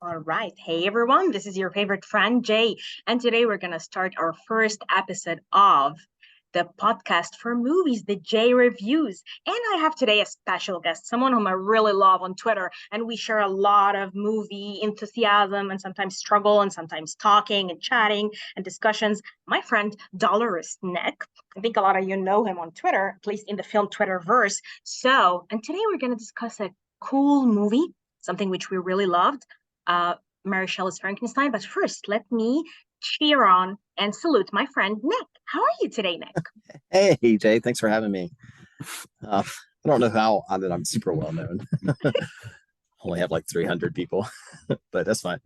All right. Hey, everyone. This is your favorite friend, Jay. And today we're going to start our first episode of the podcast for movies, the Jay Reviews. And I have today a special guest, someone whom I really love on Twitter. And we share a lot of movie enthusiasm and sometimes struggle and sometimes talking and chatting and discussions. My friend, Dolorous Nick. I think a lot of you know him on Twitter, at least in the film Twitterverse. And today we're going to discuss a cool movie, something which we really loved, uh, Mary Shelley's Frankenstein. But first, let me cheer on and salute my friend Nick. How are you today, Nick? Hey, Jay, thanks for having me. I don't know how that I'm super well known. Only have like 300 people, but that's fine.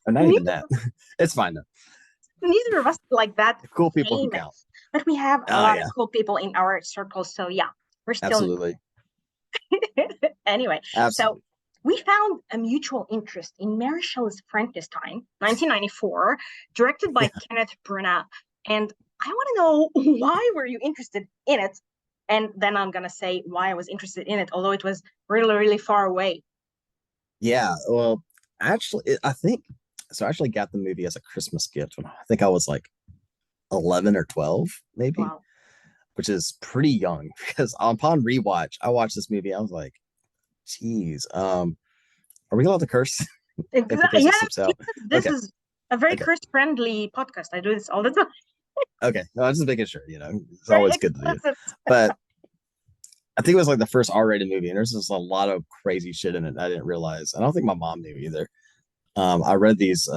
Or not even Neither, that. It's fine though. neither of us like that The cool people who count. famous, but we have a Oh lot of yeah, cool people in our circle. So yeah, we're still absolutely, anyway. So absolutely. we found a mutual interest in Mary Shelley's Frankenstein, 1994, directed by Kenneth Branagh. And I want to know why were you interested in it? And then I'm gonna say why I was interested in it, although it was really, really far away. Yeah. Well, actually, I think so. I actually got the movie as a Christmas gift when I think I was like 11 or 12, maybe, Wow. which is pretty young because upon rewatch, I watched this movie. I was like, geez, are we allowed to curse? Exactly. Implication Yes, slips out. yes, this Okay. is a very Okay. Chris-friendly podcast. I do this all the time. Okay. No, I'm just making sure, it's Very always good to do. explicit. But I think it was like the first R-rated movie, and there's just a lot of crazy shit in it I didn't realize. I don't think my mom knew either. I read these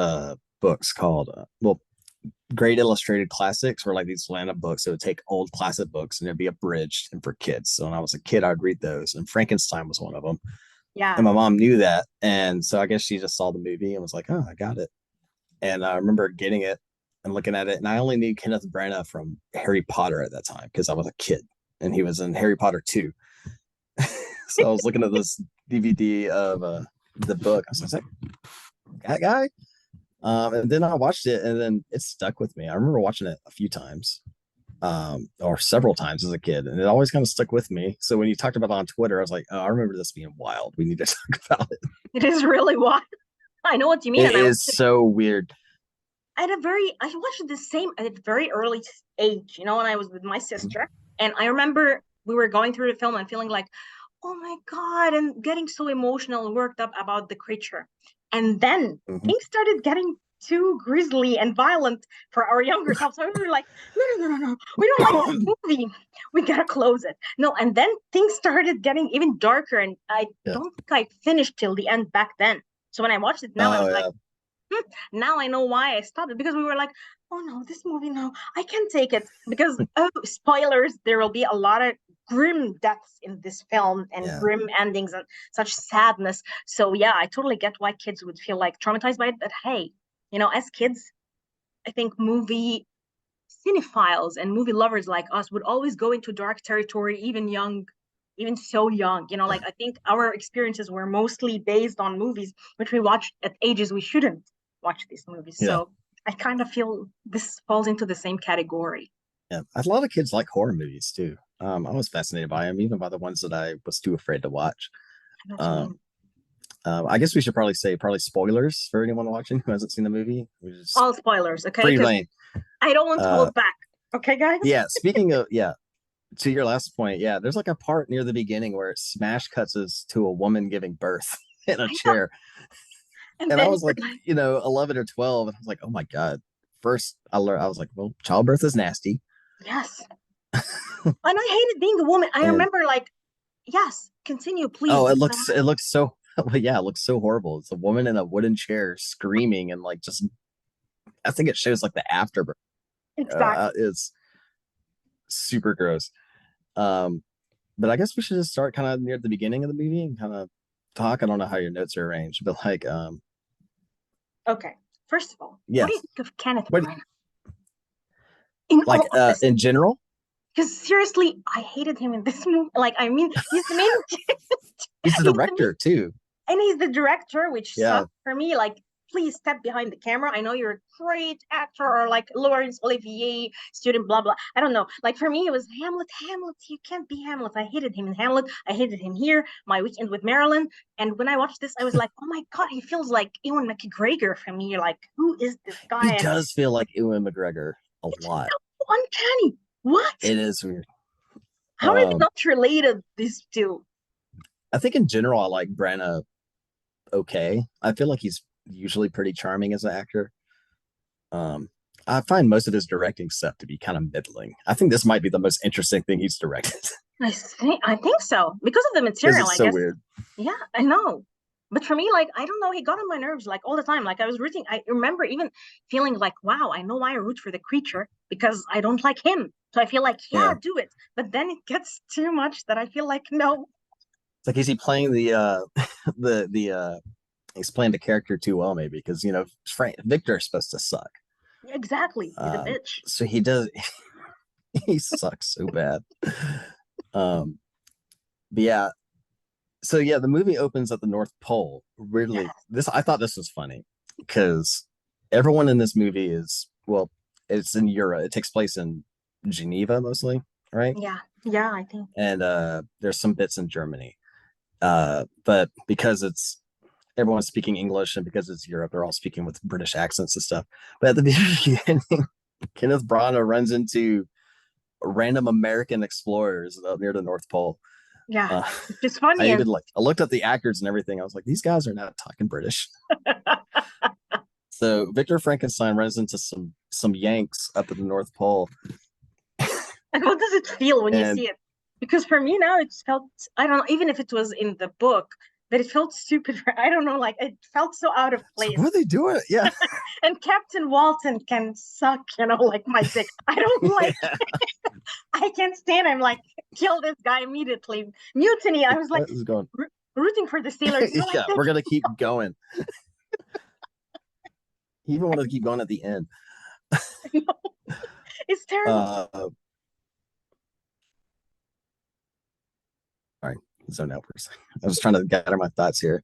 books called Great Illustrated Classics, were like these Atlanta books. It would take old classic books and they'd be abridged and for kids. So when I was a kid, I'd read those, and Frankenstein was one of them. And Yeah. my mom knew that, and so I guess she just saw the movie and was like, "Oh, I got it." And I remember getting it and looking at it, and I only knew Kenneth Branagh from Harry Potter at that time because I was a kid, and he was in Harry Potter 2. So I was looking at this DVD of the book. I was like, that guy. And then I watched it, and then it stuck with me. I remember watching it a few times, or several times as a kid, and it always kind of stuck with me. So when you talked about it on Twitter, I was like, oh, I remember this being wild. We need to talk about it. It is really wild. I know what you mean, It and I is watched it so weird. I watched it the same at a very early age, when I was with my sister. And I remember we were going through the film and feeling like, oh my God, and getting so emotional and worked up about the creature. And then Mm-hmm. things started getting too grisly and violent for our younger self. So we were like, no, no, no, no, no. We don't like this movie. We gotta close it. No, and then things started getting even darker. And I Yeah. don't think I finished till the end back then. So when I watched it now, I Oh was like, yeah. now I know why I stopped it, because we were like, oh no, this movie, no, I can't take it. Because, oh, spoilers, there will be a lot of grim deaths in this film and Yeah. grim endings and such sadness. So, yeah, I totally get why kids would feel like traumatized by it. But hey, as kids, I think movie cinephiles and movie lovers like us would always go into dark territory, even young. Even so young, Yeah. like I think our experiences were mostly based on movies which we watched at ages we shouldn't watch these movies. Yeah. So I kind of feel this falls into the same category. Yeah. A lot of kids like horror movies too. I was fascinated by them, even by the ones that I was too afraid to watch. I know what you Um, mean. I guess we should probably say spoilers for anyone watching who hasn't seen the movie. We just All spoilers, okay? free Because reign. I don't want to Uh, hold back. Okay, guys? yeah. Speaking of, yeah, to your last point, yeah, there's like a part near the beginning where it smash cuts us to a woman giving birth in a I know. chair, And and I then was like, 11 or 12, and I was like, oh my god. First, I learned, I was like, well, childbirth is nasty, yes. And I hated being a woman. I and remember like, yes, continue, please, oh, because it looks so, well, yeah, it looks so horrible. It's a woman in a wooden chair screaming and like just, I think it shows like the afterbirth. exactly. It's super gross. Um, but I guess we should just start kind of near the beginning of the movie and kind of talk. I don't know how your notes are arranged, but like, Okay. First of all, what do you yes, think of Kenneth what Branagh? In like all honesty, in general? because seriously, I hated him in this movie. Like, I mean, he's the main, He's the he's the main, director too. and he's the director, which Yeah, sucks for me. Like, please step behind the camera. I know you're a great actor, or like Laurence Olivier student, blah blah. I don't know. Like for me, it was Hamlet. Hamlet, you can't be Hamlet. I hated him in Hamlet. I hated him here. My Weekend with Marilyn. And when I watched this, I was like, oh my god, he feels like Ewan McGregor for me. Like, who is this guy? He And does feel like Ewan McGregor a it's lot. so uncanny. What? It is weird. How are they not related? These two. I think in general, I like Branagh okay. I feel like he's usually pretty charming as an actor. Um, I find most of his directing stuff to be kind of middling. I think this might be the most interesting thing he's directed I think so because of the because material. it's I so guess. weird. Yeah, I know. But for me, like, I don't know, he got on my nerves like all the time. Like I was rooting. I remember even feeling like, wow, I know why I root for the creature because I don't like him. So I feel like, yeah, Yeah, do it. But then it gets too much that I feel like, no, it's like is he playing the the he's playing the character too well maybe because Frank Victor is supposed to suck. exactly. He's a bitch. So he does he sucks so bad. Um, but yeah, so yeah, the movie opens at the North Pole. Weirdly, Yes. this I thought this was funny because everyone in this movie is well, it's in Europe. It takes place in Geneva mostly, right? Yeah. Yeah, I think. And there's some bits in Germany. But because it's everyone's speaking English and because it's Europe, they're all speaking with British accents and stuff. But at the beginning, Kenneth Branagh runs into random American explorers up near the North Pole. Yeah. Uh, It's just funny I and even I looked at the actors and everything. I was like, these guys are not talking British. So Victor Frankenstein runs into some Yanks up at the North Pole, and what does it feel when you and see it? Because for me now it's felt, I don't know, even if it was in the book, but it felt stupid. I don't know, like it felt so out of so place. what are they doing? Yeah, And Captain Walton can suck, like my dick. I don't like, yeah. I can't stand him. Like, kill this guy immediately. Mutiny. I Like was like what is going? rooting for the sailors, like Yeah, this. we're gonna keep going. He even wanted to keep going at the end. It's terrible. All right, zone out for a second. I was trying to gather my thoughts here,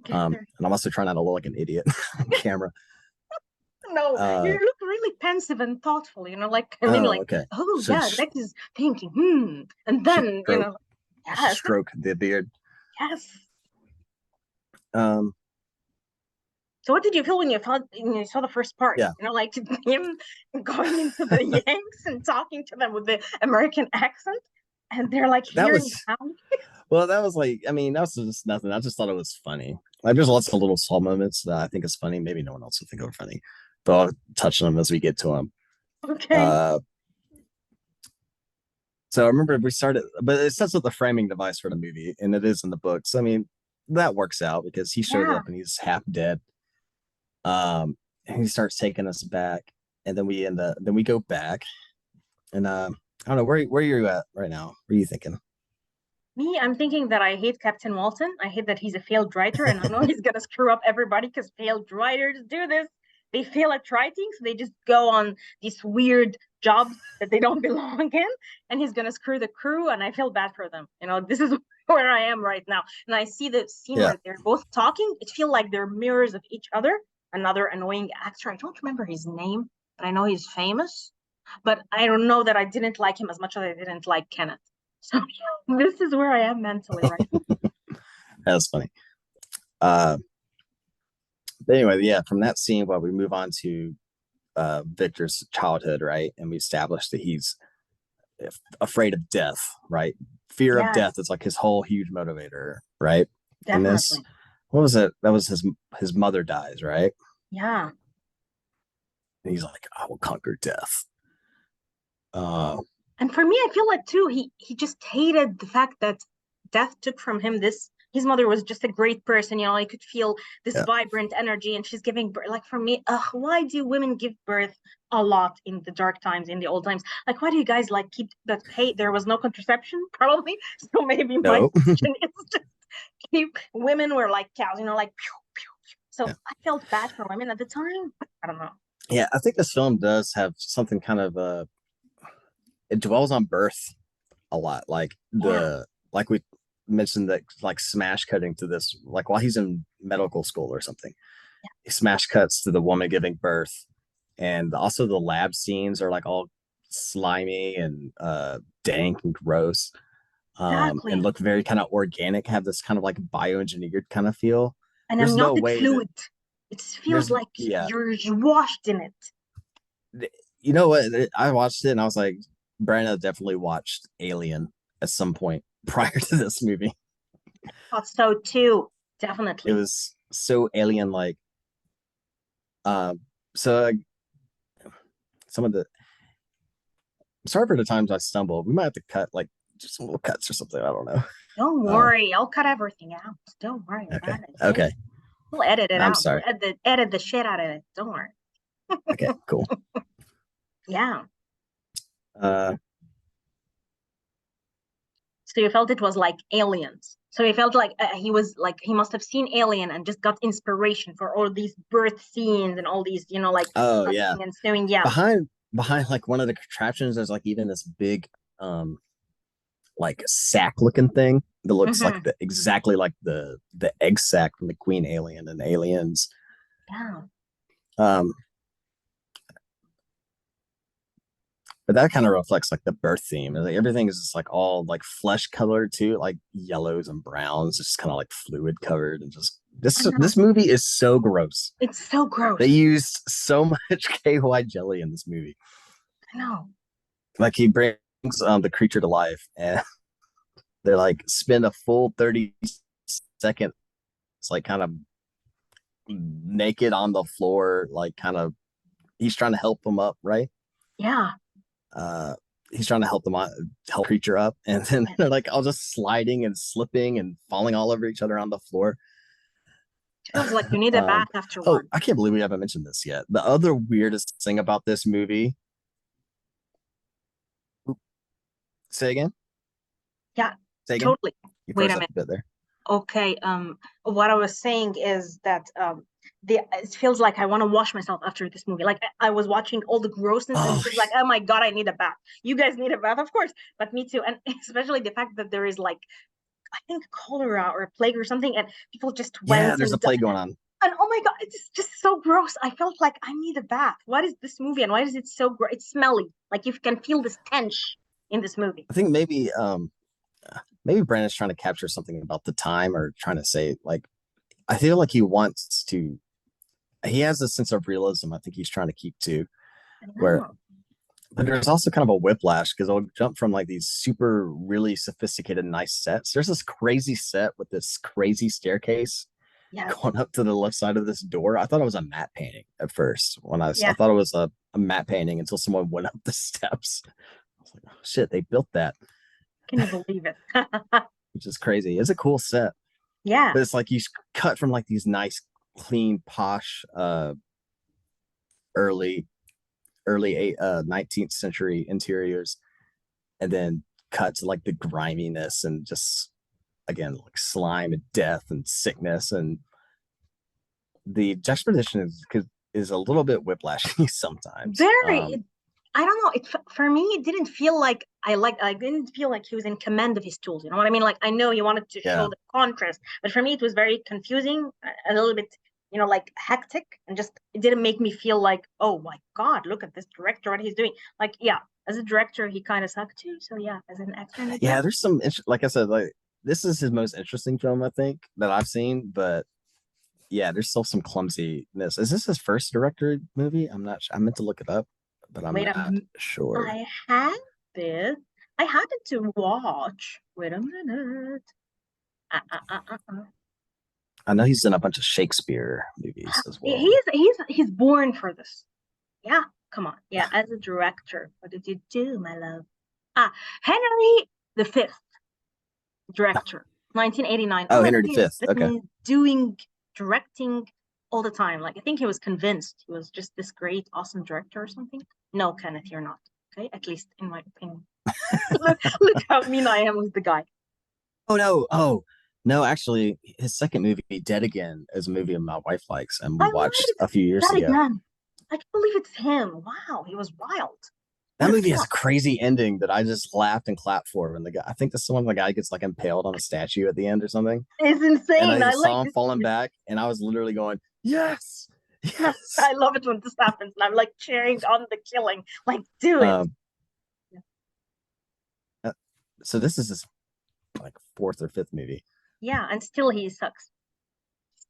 and I'm also trying not to look like an idiot on camera. No, you Uh, look really pensive and thoughtful, like, I mean, oh, like, okay. oh Should yeah, Rex is thinking, and should then, stroke yes, stroke the beard. yes. Um, So what did you feel when you saw the first part? yeah, Like him going into the Yanks and talking to them with the American accent, and they're like that hearing was how. well. That was like, I mean, that was just nothing. I just thought it was funny. Like, there's lots of little small moments that I think is funny. Maybe no one else will think are funny, but I'll touch on them as we get to them. Okay. Uh, so I remember we started, but it sets up the framing device for the movie, and it is in the books. I mean, that works out because he shows Yeah. up and he's half dead. And he starts taking us back, and then we go back, and I don't know where you're at right now. What are you thinking? Me, I'm thinking that I hate Captain Walton. I hate that he's a failed writer, and I know he's gonna screw up everybody because failed writers do this. They fail at writing, so they just go on these weird jobs that they don't belong in, and he's gonna screw the crew, and I feel bad for them. This is where I am right now. And I see the scene Yeah, where they're both talking. It feels like they're mirrors of each other. Another annoying actor. I don't remember his name, but I know he's famous. But I don't know that I didn't like him as much as I didn't like Kenneth. So this is where I am mentally right now. that's funny. Uh, but anyway, yeah, from that scene, while we move on to Victor's childhood, right, and we establish that he's afraid of death, right? Fear of death Yes, is like his whole huge motivator, right? In this, definitely. what was it? That was his mother dies, right? Yeah. And he's like, I will conquer death. Uh, And for me, I feel like too, he just hated the fact that death took from him this. His mother was just a great person, I could feel this yeah, vibrant energy, and she's giving birth. Like for me, why do women give birth a lot in the dark times, in the old times? Like, why do you guys like keep that? Hey, there was no contraception, probably. So maybe my no, suggestion is just keep women were like cows, like pew, pew, pew. So yeah, I felt bad for women at the time. I don't know. yeah. I think this film does have something kind of it dwells on birth a lot, like Yeah. like we mentioned that like smash cutting to this, like while he's in medical school or something. smash cuts to the woman giving birth, and also the lab scenes are like all slimy and dank and gross, and Exactly. look very kind of organic, have this kind of like bioengineered kind of feel. An There's no amniotic way that fluid. It feels there's like yeah. you're washed in it. You know what? I watched it and I was like, Brandon definitely watched Alien at some point prior to this movie. Thought so too. It Definitely. was so alien like. So some of the sorry for the times I stumble. We might have to cut like just some little cuts or something. I don't know. Don't Um, worry. I'll cut everything out. Don't worry okay, about it. okay. Hey, we'll edit it I'm out. We'll sorry. edit the shit out of it. Don't worry. Okay, cool. Yeah. Uh, So you felt it was like aliens. So he felt like he was like he must have seen Alien and just got inspiration for all these birth scenes and all these, like oh yeah. cutting and sewing. Yeah. Behind like one of the contraptions, there's like even this big like sack looking thing that looks like Hmm. the exactly like the egg sack from the Queen Alien and Aliens. Yeah. Um, but that kind of reflects like the birth theme. Like, everything is just like all like flesh colored too, like yellows and browns, just kind of like fluid covered, and just I this know. movie is so gross. It's so They gross. used so much KY jelly in this movie. I know. Like he brings the creature to life, and they're like spend a full 30 seconds like kind of naked on the floor, like kind of he's trying to help them up, right? Yeah. Uh, he's trying to help them on, help creature up, and then they're like all just sliding and slipping and falling all over each other on the floor. It feels like you need a bath Oh, afterward. I can't believe we haven't mentioned this yet. The other weirdest thing about this movie, say again, Yeah, say again. totally. You Wait a froze up minute. a bit there. Okay. What I was saying is that it feels like I want to wash myself after this movie. Like I was watching all the grossness and it Oh, feels like, oh my God, I need a bath. You guys need a bath, of course, but me too. And especially the fact that there is like, I think cholera or a plague or something, and people just yeah, went there's a play going on. and oh my God, it's just so gross. I felt like I need a bath. What is this movie and why is it so gross? It's smelly. Like you can feel the stench in this movie. I think maybe Brandon's trying to capture something about the time or trying to say like I feel like he wants to he has a sense of realism I think he's trying to keep to I where know. but there's also kind of a whiplash because I'll jump from like these super really sophisticated nice sets. There's this crazy set with this crazy staircase Yes. going up to the left side of this door. I thought it was a matte painting at first when I Yeah. thought it was a matte painting until someone went up the steps. I was like, oh shit, they built that, Can you believe it? which is crazy. It's a cool set, Yeah. but it's like you cut from like these nice, clean, posh, early 19th century interiors, and then cut to like the griminess and just again like slime and death and sickness, and the juxtaposition is a little bit whiplashy sometimes. Very. I don't know. For me, it didn't feel like I didn't feel like he was in command of his tools. You know what I mean? Like I know he wanted to show Yeah, the contrast, but for me, it was very confusing, a little bit, like hectic, and just it didn't make me feel like, oh my God, look at this director, what he's doing. Like, yeah, as a director, he kind of sucked too. So yeah, as an actor and a yeah. director, There's some like I said, like this is his most interesting film I think that I've seen, but yeah, there's still some clumsiness. Is this his first director movie? I'm not sure. I meant to look it up, but I'm wait a not minute. sure. I had this. I had it to watch. Wait a minute. Uh, uh, uh, uh, uh. I know he's in a bunch of Shakespeare movies as well. He's born for this. Yeah, come on. Yeah, as a director, what did you do, my love? Henry the Fifth, director, 1989. Oh Oh, my Henry God, V. that Okay. means doing directing all the time. Like I think he was convinced he was just this great, awesome director or something. No, Kenneth, you're not. Okay, at least in my opinion. Look how mean I am with the guy. Oh no. Oh no. Actually, his second movie, Dead Again, is a movie my wife likes, and we I watched lied. a few years That ago. again. I can't believe it's him. Wow, he was wild. What That the movie has a fuck? crazy ending that I just laughed and clapped for. And the guy, I think that's the one the guy gets like impaled on a statue at the end or something. It's And insane. I I like saw him this. falling back, and I was literally going, Yes, yes. I love it when this happens, and I'm like cheering on the killing. Like, do it. Um, uh, so this is his like fourth or fifth movie. Yeah, and still he sucks.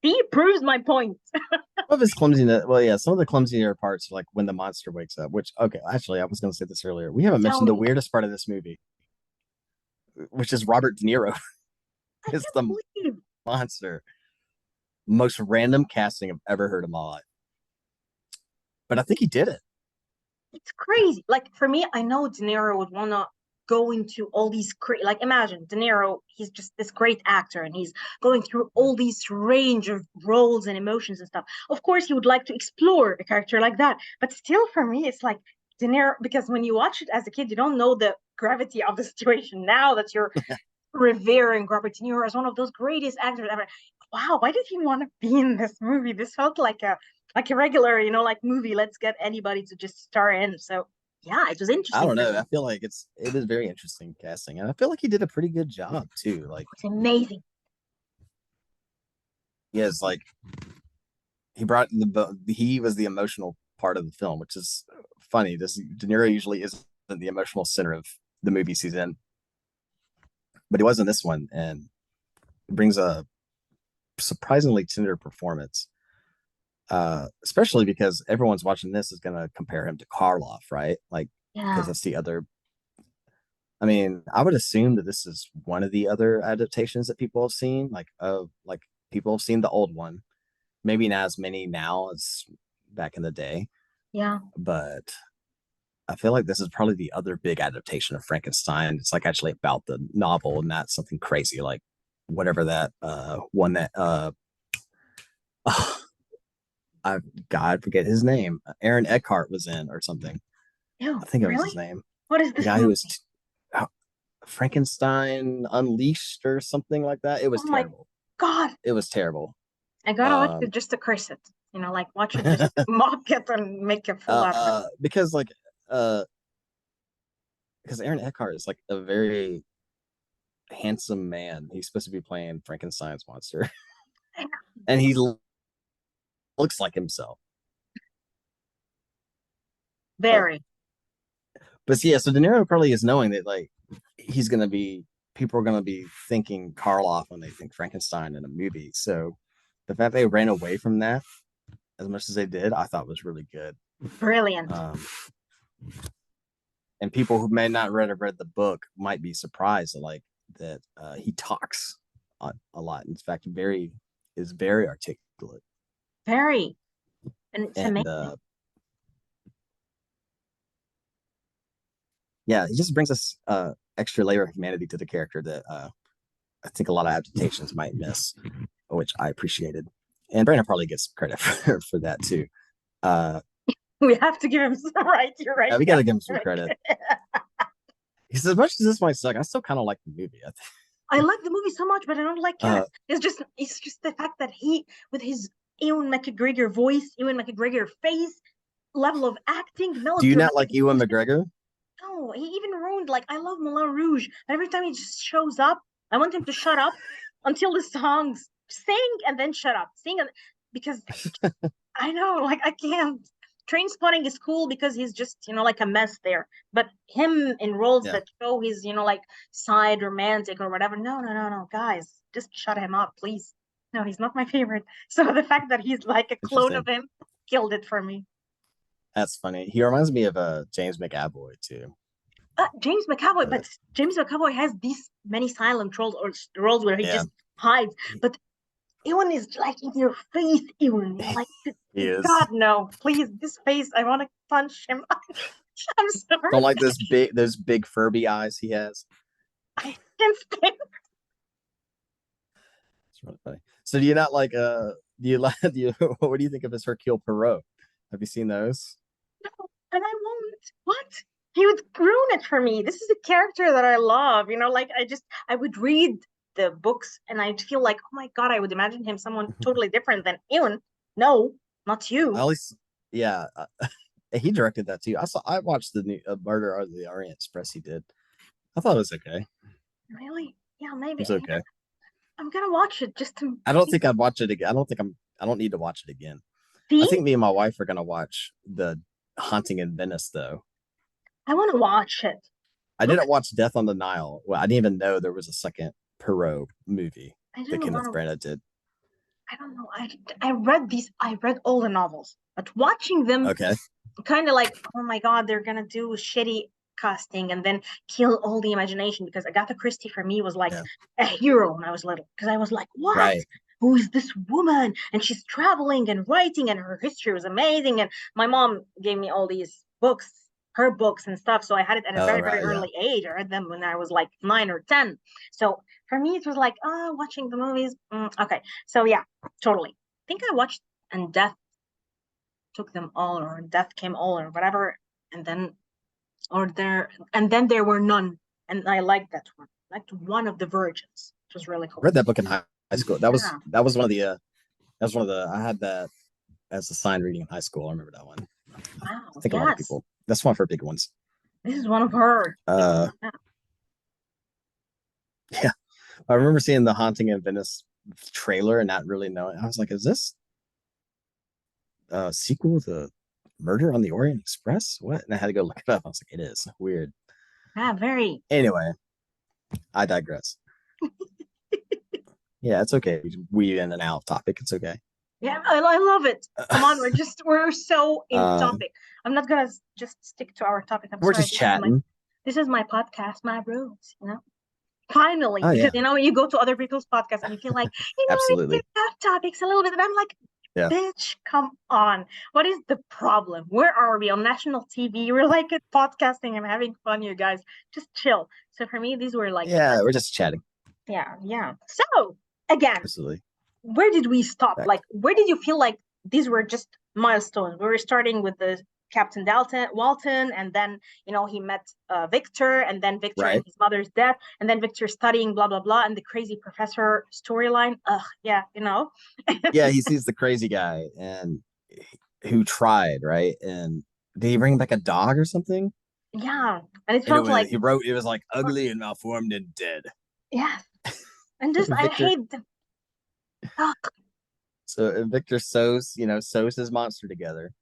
He proves my point. Some of his clumsiness, well, yeah, some of the clumsier parts, like when the monster wakes up. Which, okay, actually, I was going to say this earlier. We haven't Tell mentioned the me, weirdest part of this movie, which is Robert De Niro I is can't the believe monster. Most random casting I've ever heard in my life, but I think he did it. it's crazy. Like for me, I know De Niro would wanna go into all these like imagine De Niro, he's just this great actor and he's going through all these range of roles and emotions and stuff. Of course, he would like to explore a character like that, but still for me, it's like De Niro because when you watch it as a kid, you don't know the gravity of the situation. Now that you're revering Robert De Niro as one of those greatest actors ever. Wow, why did he want to be in this movie? This felt like a regular, like movie. Let's get anybody to just star in. So yeah, it was I interesting don't for know. me. I feel like it is very interesting casting, and I feel like he did a pretty good job too. Like It was amazing. he has like he brought he was the emotional part of the film, which is funny. This De Niro usually isn't the emotional center of the movies he's in, but he was in this one, and it brings a surprisingly tender performance. Especially because everyone's watching this is going to compare him to Karloff, right? Like because Yeah, that's the other. I mean, I would assume that this is one of the other adaptations that people have seen. Like people have seen the old one, maybe not as many now as back in the day, yeah. but I feel like this is probably the other big adaptation of Frankenstein. It's like actually about the novel, and not something crazy like whatever that one that I God forget his name. Aaron Eckhart was in or something. Ew, I think it was his really? name. What is The this guy who was movie? Frankenstein Unleashed or something like that. It Oh was my terrible. God. It was terrible. I gotta watch it Um, just to curse it. Like watch it just to mock it and make a fool out of it. because uh because Aaron Eckhart is like a very handsome man. He's supposed to be playing Frankenstein's monster, and looks like himself. But Very. yeah, so De Niro probably is knowing that like he's gonna be people are gonna be thinking Karloff when they think Frankenstein in a movie. So the fact they ran away from that as much as they did, I thought was really good. Brilliant. Um, and people who may not have read the book might be surprised that he talks a lot. In fact, is very articulate, Very. And it's and amazing. yeah, he just brings us extra layer of humanity to the character that I think a lot of adaptations might miss, which I appreciated. And Brandon probably gets credit for that too. Uh, We have to give him some right. You're right. yeah, we Yeah. got to give him some credit. He says, as much as this might suck, I still kind of like the movie. I like the movie so much, but I don't like Uh, Kenneth. It's just the fact that he, with his Ewan McGregor voice, Ewan McGregor face, level of acting, do you not melodramatic like Ewan bullshit. McGregor? No, he even ruined, like, I love Moulin Rouge, but every time he just shows up, I want him to shut up until the songs sing and then shut up. Because I know, like, I can't. Train Spotting is cool because he's just, like a mess there. But him in roles Yeah, that show his, like side romantic or whatever. No, no, no, no, guys, just shut him up, please. No, he's not my favorite. So the fact that he's like a clone of interesting. him killed it for me. That's funny. He reminds me of James McAvoy too. James McAvoy, Uh, but James McAvoy has these many silent roles or roles where he yeah, just hides. But Ewan is like in your face, Ewan. Like, he is. God, no, please, this face, I want to punch him. I'm Don't sorry. like those big Furby eyes he has. I can't stand. It's really funny. So do you not like do you like do you what do you think of his Hercule Poirot? Have you seen those? And I won't. What? He would ruin it for me. This is a character that I love. Like I would read the books and I'd feel like, oh my God, I would imagine him someone totally different than Ewan. No, not At you. least yeah, he directed that too. I watched the new Murder of the Orient Express he did. I thought it was okay. Really? Yeah, It maybe. was okay. I'm gonna watch it just to I don't see. think I'd watch it again. I don't think I'm I don't need to watch it again. I See, think me and my wife are gonna watch the Haunting in Venice though. I want to watch it. I Look, didn't watch Death on the Nile. Well, I didn't even know there was a second Perot movie I that don't want Kenneth to. Branagh did. I don't know. I read these. I read all the novels, but watching them, Okay. kind of like, oh my God, they're gonna do shitty casting and then kill all the imagination because Agatha Christie for me was like Yeah. a hero when I was little because I was like, what? Right. Who is this woman? And she's traveling and writing, and her history was amazing. And my mom gave me all these books, her books and stuff. So I had it at a Oh, very, very right. Yeah. early age. I read them when I was like 9 or 10. So for me, it was like, oh, watching the movies. Okay. So yeah, totally. I think I watched and Death took them all, or Death came all, or whatever. And then there were none, and I liked that one. I liked One of the Virgins, which was really I cool. read that book in high school. That was Yeah. that was one of the I had that as a sign reading in high school. I remember that one. Wow. I think a lot of Yes. people. That's one of her big ones. This is one of her big ones. Uh, Yeah. yeah, I remember seeing the Haunting in Venice trailer and not really knowing. I was like, "Is this a sequel to Murder on the Orient Express?" What? And I had to go look it up. I was like, "It is weird." Yeah, very. Anyway, I digress. Yeah, it's okay. We in and out of topic. It's okay. Yeah, I love it. Come on, we're so in um, topic. I'm not gonna just stick to our topic. I'm we're sorry. just chatting. This is my podcast, my rules, you know? Finally, Oh because yeah, you go to other people's podcasts and you feel like, we can absolutely. have topics a little bit. And I'm like, Yeah. bitch, come on. What is the problem? Where are we on national TV? We're like at podcasting and having fun, you guys. Just chill. So for me, these were like, Yeah, we're just chatting. yeah, yeah. So again, Absolutely. where did we stop? Back. Like, where did you feel like these were just milestones? We were starting with the Captain Dalton, Walton, and then he met Victor, and then Victor and Right. his mother's death, and then Victor studying blah blah blah, and the crazy professor storyline. Ugh, yeah, Yeah, he sees the crazy guy and who tried, right? And did he bring back a dog or something? yeah, and it And felt like, he wrote it was like ugly and malformed and dead. yes, and just I Victor hate them. Ugh, so Victor sews his monster together.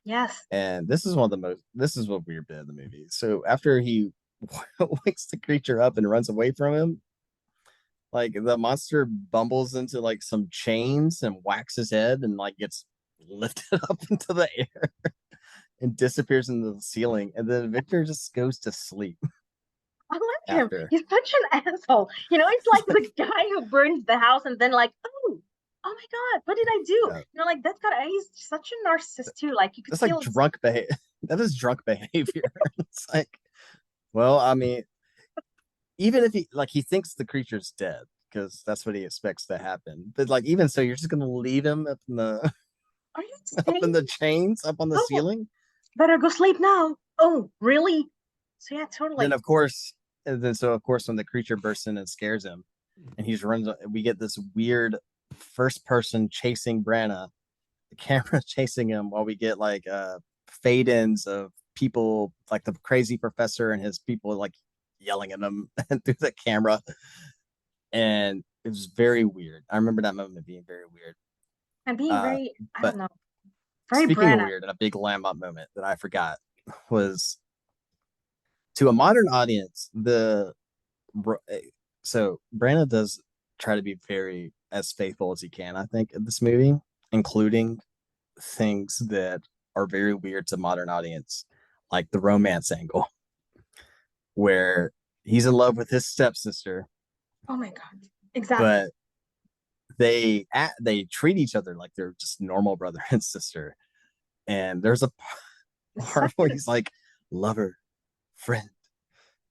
yes, And this is what weird bit of the movie. So after he wakes the creature up and runs away from him, like the monster bumbles into like some chains and whacks his head and like gets lifted up into the air and disappears into the ceiling. And then Victor just goes to sleep I like him. after. He's such an asshole. It's like the guy who burns the house and then like, oh my God, what did I do? Yeah. Like that guy, he's such a narcissist too. Like you could That's like feel it. drunk behavior. That is drunk behavior. It's like, well, I mean, even if he thinks the creature's dead because that's what he expects to happen. But like even so, you're just gonna leave him up in the Are you up insane? in the chains up on the Oh, ceiling. better go sleep now. Oh, really? So yeah, Then totally. of course, of course when the creature bursts in and scares him, and he's runs, we get this weird first person chasing Branagh, the camera chasing him while we get like fade ins of people like the crazy professor and his people like yelling at him through the camera. And it was very weird. I remember that moment being very weird. And being Uh, very, I but don't know, very speaking of Branagh. weird, and a big landmark moment that I forgot was to a modern audience. So Branagh does try to be very as faithful as he can, I think, in this movie, including things that are very weird to modern audience, like the romance angle, where he's in love with his stepsister, Oh my God. Exactly. but they treat each other like they're just normal brother and sister. And there's a part Such where a, he's like, lover, friend,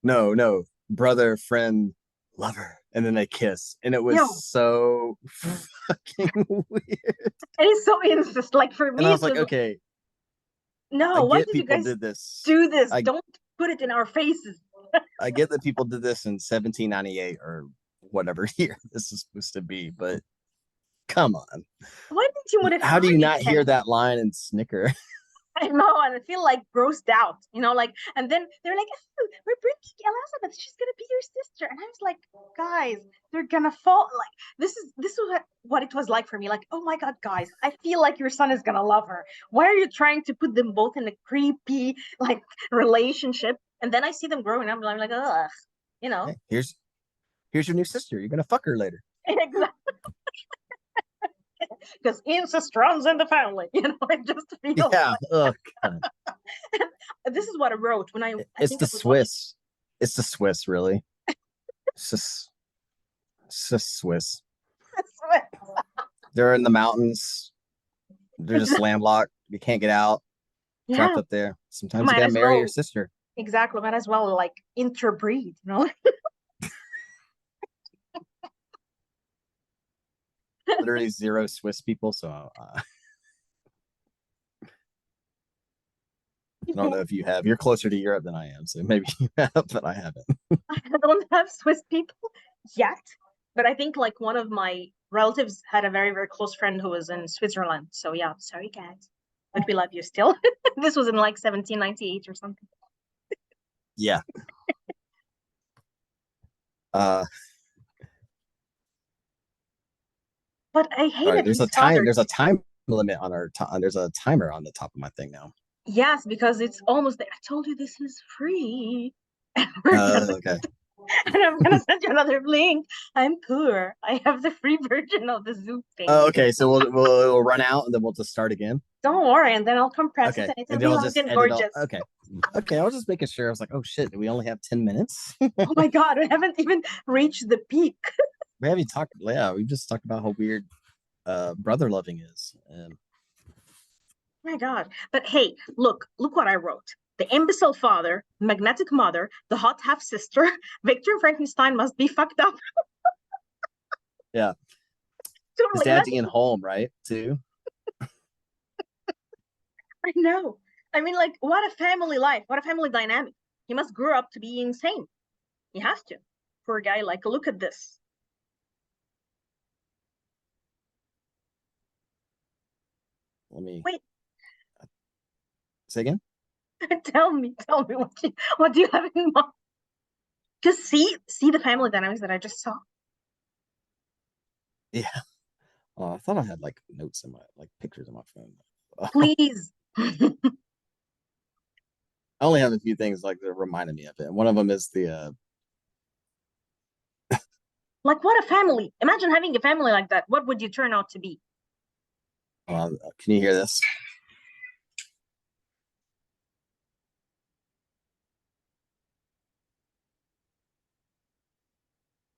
no, brother, friend, lover, and then they kiss, and it was yo, so fucking weird. it is so incest. Like for And me, I it was like, was, okay, I no, why get did you people guys did this. do this? I Don't put it in our faces. I get that people did this in 1798 or whatever year this is supposed to be, but come on. Why didn't you How modify do you it not hear then? that line and snicker? I know, and I feel like grossed out, like, and then they're like, oh, we're bringing Elizabeth, she's gonna be your sister. And I was like, guys, they're gonna fall. Like, this is what it was like for me. Like, oh my God, guys, I feel like your son is gonna love her. Why are you trying to put them both in a creepy, like, relationship? And then I see them growing up, and I'm like, ugh, Hey, here's your new sister. You're gonna fuck her later. Exactly. Because incest runs in the family, it just feels Yeah. like. Oh God. This is what I wrote when I It's think the I was watching. Swiss. It's the Swiss, really. It's just, it's just Swiss. They're in the mountains. They're just landlocked. You can't get out. Trapped Yeah, up there. Sometimes you might gotta as marry your well. sister. Exactly, might as well like interbreed. Literally zero Swiss people. So I don't know if you have. You're closer to Europe than I am, so maybe you have, but I haven't. I don't have Swiss people yet, but I think like one of my relatives had a very, very close friend who was in Switzerland. So yeah, sorry guys, but we love you still. This was in like 1798 or something. Yeah. Uh, But I all right. hated his father. There's a time limit on our. There's a timer on the top of my thing now. Yes, because it's almost there. I told you this is free. And we're gonna Okay. and I'm gonna send you another link. I'm poor. I have the free version of the Zoom thing. Okay. So we'll run out and then we'll just start again. Don't worry, and then I'll compress it Okay. and it'll And be then I'll long just and edit all. gorgeous. Okay. Okay. I was just making sure. I was like, oh shit, do we only have 10 minutes? Oh my God, we haven't even reached the peak. We haven't talked. Yeah, we just talked about how weird brother loving is. And Oh my God. But hey, look what I wrote. The imbecile father, magnetic mother, the hot half sister, Victor Frankenstein must be fucked up. yeah, his Totally. dad's Imagine, Ian Holm, right? Too. I know. I mean, like, what a family life, what a family dynamic. He must grow up to be insane. He has to. Poor guy, like, look at this. Let me Wait, say again. tell me what do you have in mind? Just see the family dynamics that I just saw. Yeah. Oh, I thought I had like notes in my like pictures in my phone. Please. I only have a few things like that reminded me of it. One of them is the Like, what a family. Imagine having a family like that. What would you turn out to be? can you hear this?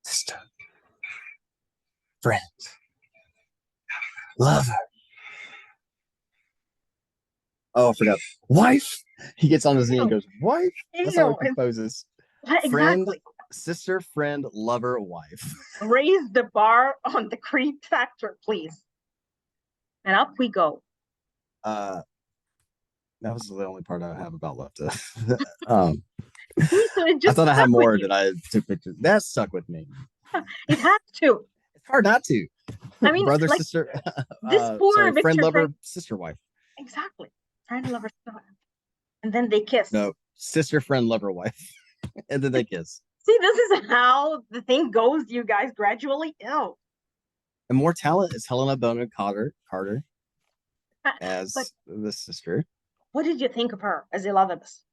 Sister, friend, lover. Oh, I forgot. Wife. He gets on his knee and Ew, goes, wife. That's how he ew. proposes. Friend, Exactly. sister, friend, lover, wife. Raise the bar on the creep factor, please. And up we go. Uh, that was the only part I have about left. um, See, so it I just thought I had stuck with more you. that I took pictures. That stuck with me. It has to. It's hard not to. I mean, Brother, like sister, this poor sorry, friend, Victor lover, Frank. sister, wife. Exactly. Friend, lover, son. And then they kiss. No, sister, friend, lover, wife. And then they kiss. See, this is how the thing goes, you guys, gradually. Ew. And more talent is Helena Bonham Carter But as the sister. what did you think of her as Elizabeth?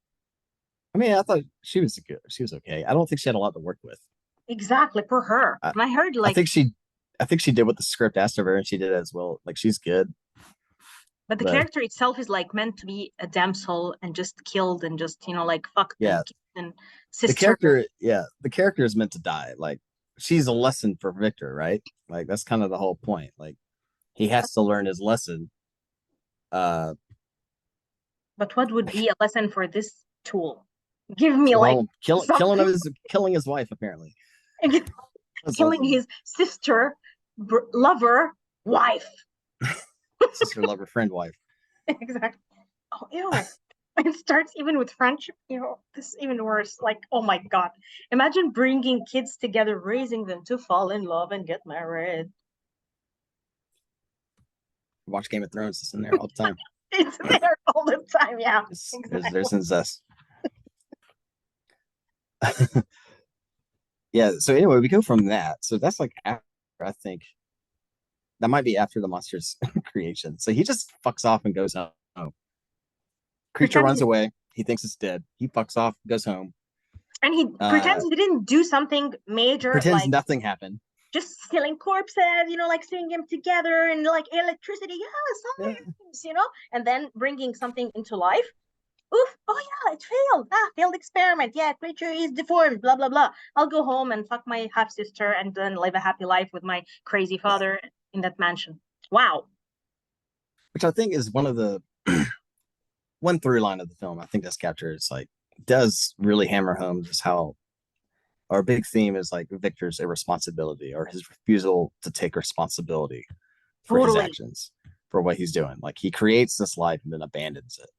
I mean, I thought she was good. She was okay. I don't think she had a lot to work with. Exactly, for her. I, And I heard I like, think she, I think she did what the script asked of her, and she did it as well. Like she's good, but the but character itself is like meant to be a damsel and just killed and just, like fucked yeah, and kissed and sister. the character is meant to die. Like she's a lesson for Victor, right? Like that's kind of the whole point. Like he has to learn his lesson. Uh, But what would be a lesson for this tool? Give me like well, something. killing his wife apparently. That's Killing lesson. his sister, lover, wife. Sister, lover, friend, wife. Exactly. Oh, ew. It starts even with friendship. This is even worse. Like, oh my God. Imagine bringing kids together, raising them to fall in love and get married. Watch Game of Thrones. It's in there all the time. It's there all the time. Yeah, exactly. There's incest. Yeah. So anyway, we go from that. So that's like after, I think that might be after the monster's creation. So he just fucks off and goes home. Creature Pretends runs away. He thinks it's dead. He fucks off, goes home. and he Uh, pretends he didn't do something major, pretends like nothing happened. just killing corpses, like seeing them together and like electricity. Yeah, Yeah. science, and then bringing something into life. Oof, oh yeah, it failed. Failed experiment. Yeah, creature is deformed, blah, blah, blah. I'll go home and fuck my half sister and then live a happy life with my crazy Yeah. father in that mansion. Wow. Which I think is one of the one through line of the film. I think this captures like does really hammer home just how our big theme is like Victor's irresponsibility or his refusal to take responsibility for his Totally. actions, for what he's doing. Like he creates this life and then abandons it.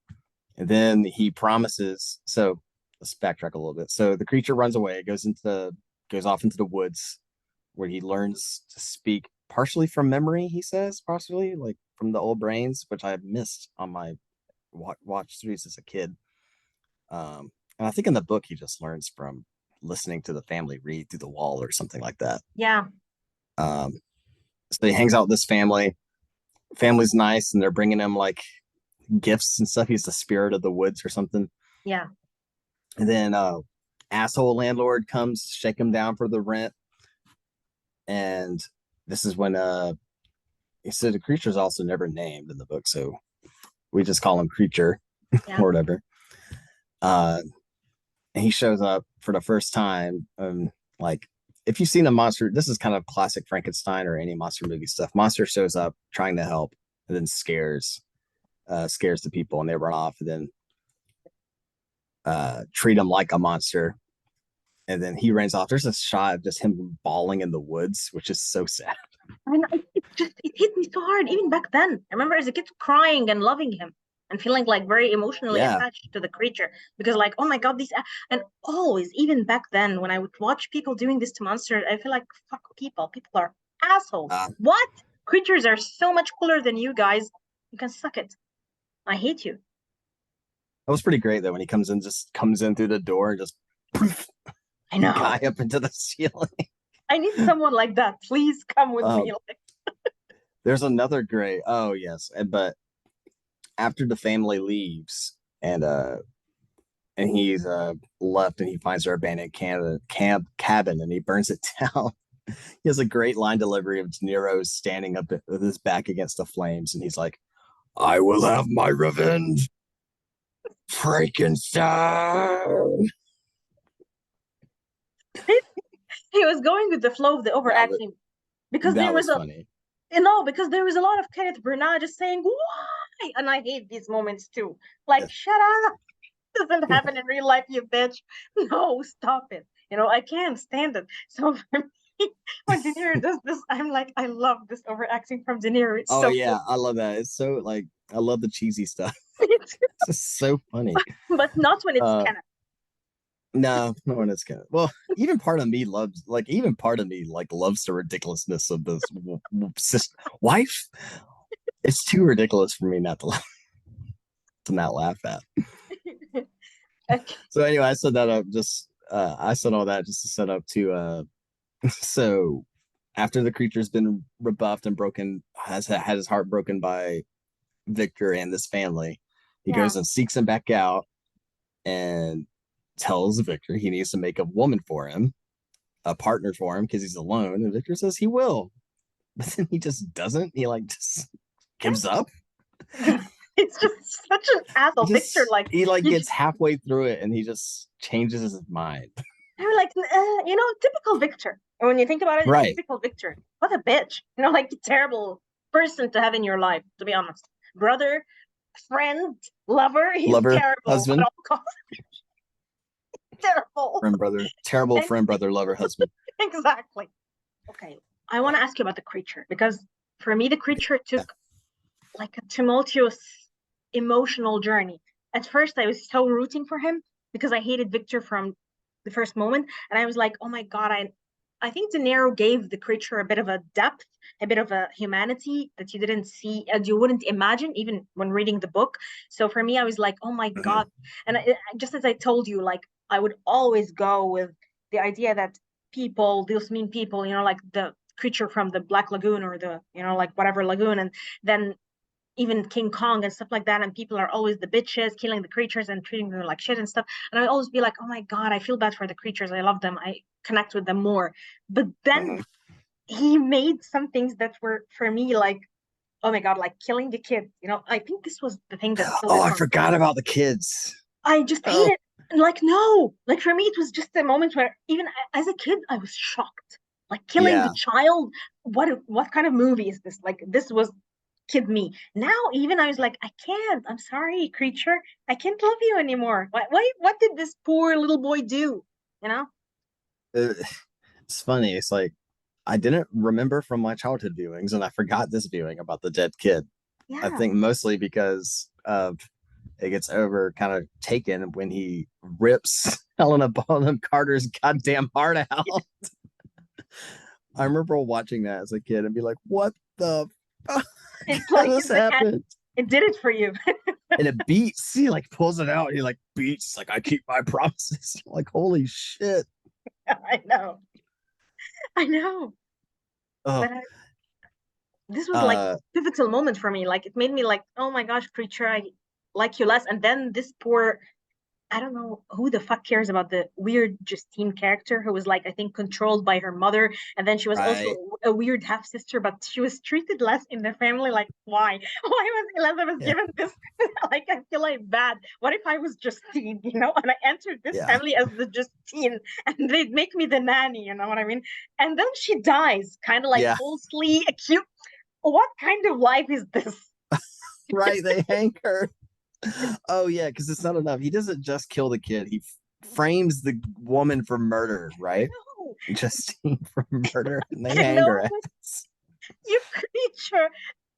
And then he promises. So let's backtrack a little bit. So the creature runs away, goes off into the woods where he learns to speak partially from memory, he says, partially like from the old brains, which I missed on my watch throughs as a kid. And I think in the book he just learns from listening to the family read through the wall or something like that. Yeah. Um, so he hangs out with this family. Family's nice, and they're bringing him like gifts and stuff. He's the spirit of the woods or something. Yeah. And then asshole landlord comes to shake him down for the rent. And this is when he said the creature's also never named in the book, so we just call him Creature Yeah. or whatever. And he shows up for the first time. Like if you've seen a monster, this is kind of classic Frankenstein or any monster movie stuff. Monster shows up trying to help and then scares the people and they run off and then treat him like a monster. And then he runs off. There's a shot of just him bawling in the woods, which is so sad. And it hit me so hard even back then. I remember as a kid crying and loving him and feeling like very emotionally Yeah. attached to the creature because like, oh my God, and always, even back then when I would watch people doing this to monsters, I feel like fuck people. People are assholes. What? Creatures are so much cooler than you guys. You can suck it. I hate you. That was pretty great though when he just comes in through the door and just I know. guy up into the ceiling. I need someone like that. Please come with me. There's another great. Oh yes, but after the family leaves and he's left and he finds their abandoned cabin and he burns it down. He has a great line delivery of Niro standing up with his back against the flames and he's like, "I will have my revenge, Frankenstein." He was going with the flow of the overacting because there was funny. Because there was a lot of Kenneth Branagh just saying why, and I hate these moments too. Like, shut up! Doesn't happen in real life, you bitch. No, stop it. I can't stand it. So for me, when De Niro does this, I'm like, I love this overacting from De Niro. It's so yeah, cool. I love that. It's so like I love the cheesy stuff. It's just so funny. But not when it's Kenneth. No, not when it's Kenneth. Well, even part of me loves the ridiculousness of this wife. It's too ridiculous for me not to not laugh at. Okay. So anyway, I set that up I said all that just to set up to so after the creature's been rebuffed and broken, has had his heart broken by Victor and this family, he goes and seeks him back out and tells Victor he needs to make a woman for him, a partner for him because he's alone. And Victor says he will, but then he just doesn't. He like just gives up. It's just such an asshole. Victor, like he gets halfway through it and he just changes his mind. I'm like, typical Victor. And when you think about it, right. Typical Victor. What a bitch. Like a terrible person to have in your life, to be honest. Brother, friend, lover. He's terrible. Husband. Terrible. Friend, brother. Terrible friend, brother, lover, husband. Exactly. Okay. I want to ask you about the creature because for me, the creature took like a tumultuous emotional journey. At first, I was so rooting for him because I hated Victor from the first moment. And I was like, oh my God, I think De Niro gave the creature a bit of a depth, a bit of a humanity that you didn't see and you wouldn't imagine even when reading the book. So for me, I was like, oh my Mhm. God. And just as I told you, like I would always go with the idea that people, those mean people, like the creature from the Black Lagoon or the, like whatever lagoon, and then even King Kong and stuff like that, and people are always the bitches, killing the creatures and treating them like shit and stuff. And I always be like, oh my God, I feel bad for the creatures. I love them. I connect with them more. But then Mhm. he made some things that were for me like, oh my God, like killing the kid. I think this was the thing that killed Oh, it I for me. forgot about the kids. I just hate Oh, it. And like, no, like for me, it was just a moment where even as a kid, I was shocked. Like killing the yeah. child. What kind of movie is this? Like this was kid me. Now even I was like, I can't. I'm sorry, creature. I can't love you anymore. What did this poor little boy do? You know? Uh, It's funny. It's like I didn't remember from my childhood viewings, and I forgot this viewing about the dead kid. I Yeah. think mostly because of it gets over kind of taken when he rips Helena Bonham Carter's goddamn heart out. I remember watching that as a kid and be like, "What the fuck It's like just in the end, happened?" it did it for you. And it beats. He like pulls it out. And he like beats. Like I keep my promises. Like holy shit. I know. I know. Oh, But this was like uh, pivotal moment for me. Like it made me like, oh my gosh, creature, I like you less. And then this poor, I don't know who the fuck cares about the weird Justine character who was like, I think, controlled by her mother. And then she was also right. a weird half sister, but she was treated less in the family. Like, why? Why was Elizabeth Yeah, given this? Like, I feel like bad. What if I was Justine, And I entered this yeah. family as the Justine and they'd make me the nanny, you know what I mean? And then she dies, kind of like Yeah, falsely accused. What kind of life is this? right. They hang her. Oh yeah, because it's not enough. He doesn't just kill the kid. He frames the woman for murder, I right? know. Justine for murder, and they I hang her know. ass. You creature.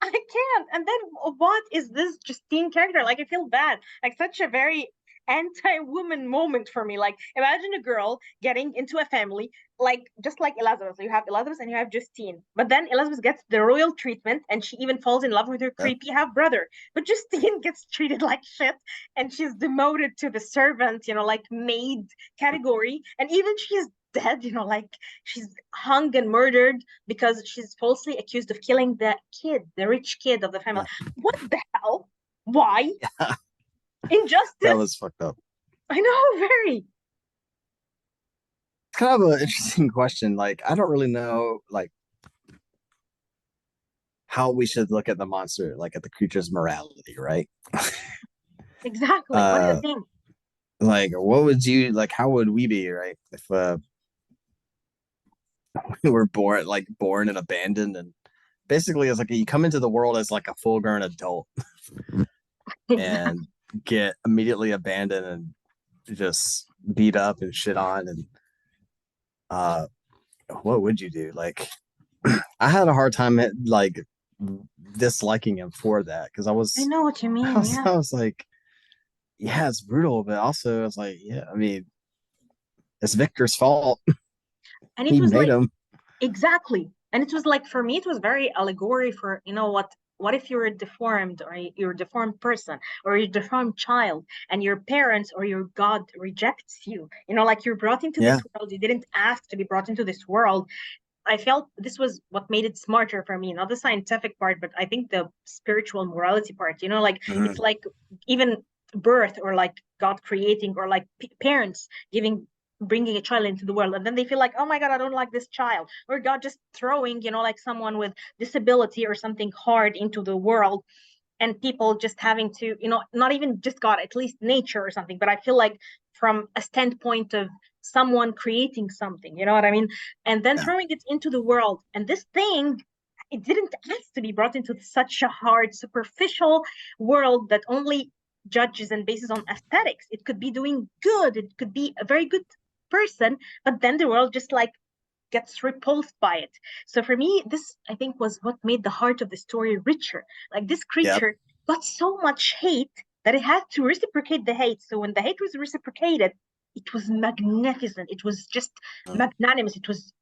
I can't. And then what is this Justine character? Like, I feel bad. Like, such a very anti-woman moment for me. Like, imagine a girl getting into a family, like just like Elizabeth. So you have Elizabeth and you have Justine. But then Elizabeth gets the royal treatment and she even falls in love with her Yep. creepy half brother. But Justine gets treated like shit and she's demoted to the servant, like maid category. And even she's dead, like she's hung and murdered because she's falsely accused of killing the kid, the rich kid of the family. Yeah. What the hell? Why? Yeah, that Injustice? was fucked up. I know, very. It's kind of an interesting question. Like, I don't really know, like, how we should look at the monster, like at the creature's morality, right? Exactly. What do you Uh, think? like, what would you like? How would we be, right? If we were born and abandoned, and basically it's like you come into the world as like a full grown adult Exactly. and get immediately abandoned and just beat up and shit on, and uh what would you do? Like I had a hard time like disliking him for that because I I was know what you I mean. was Yeah. I was like, yeah, it's brutal, but also I was like, yeah, I mean, it's Victor's fault. And it He was made like, him. exactly. And it was like, for me, it was very allegory for, what if you're deformed or you're a deformed person or you're a deformed child and your parents or your God rejects you? Like you're brought into this Yeah, world. You didn't ask to be brought into this world. I felt this was what made it smarter for me, not the scientific part, but I think the spiritual morality part. Like it's mhm, like even birth or like God creating or like parents bringing a child into the world and then they feel like, oh my God, I don't like this child, or God just throwing, like someone with disability or something hard into the world, and people just having to, not even just God, at least nature or something. But I feel like from a standpoint of someone creating something, you know what I mean? And then yeah, throwing it into the world. And this thing, it didn't ask to be brought into such a hard, superficial world that only judges and bases on aesthetics. It could be doing good, it could be a very good person, but then the world just like gets repulsed by it. So for me, this I think was what made the heart of the story richer. Like this yep, creature got so much hate that it had to reciprocate the hate. So when the hate was reciprocated, it was magnificent. It was just magnanimous. It was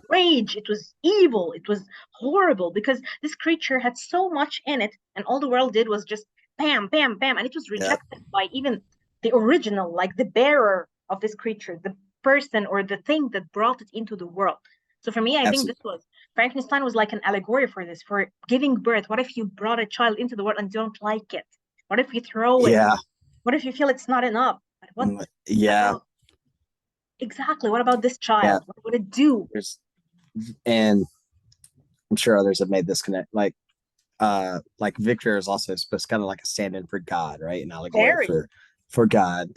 rage. It was evil. It was horrible because this creature had so much in it, and all the world did was just bam, bam, bam, and it was Yeah, rejected by even the original, like the bearer of this creature, the person or the thing that brought it into the world. So for me, I think this absolutely. was Frankenstein was like an allegory for this, for giving birth. What if you brought a child into the world and don't like it? What if you throw it? Yeah, What if you feel it's not enough? What yeah, about exactly? What about this yeah. child? What would it do? There's and I'm sure others have made this connect. Like Victor is also supposed kind of like a stand-in for God, right? An allegory Very. for God,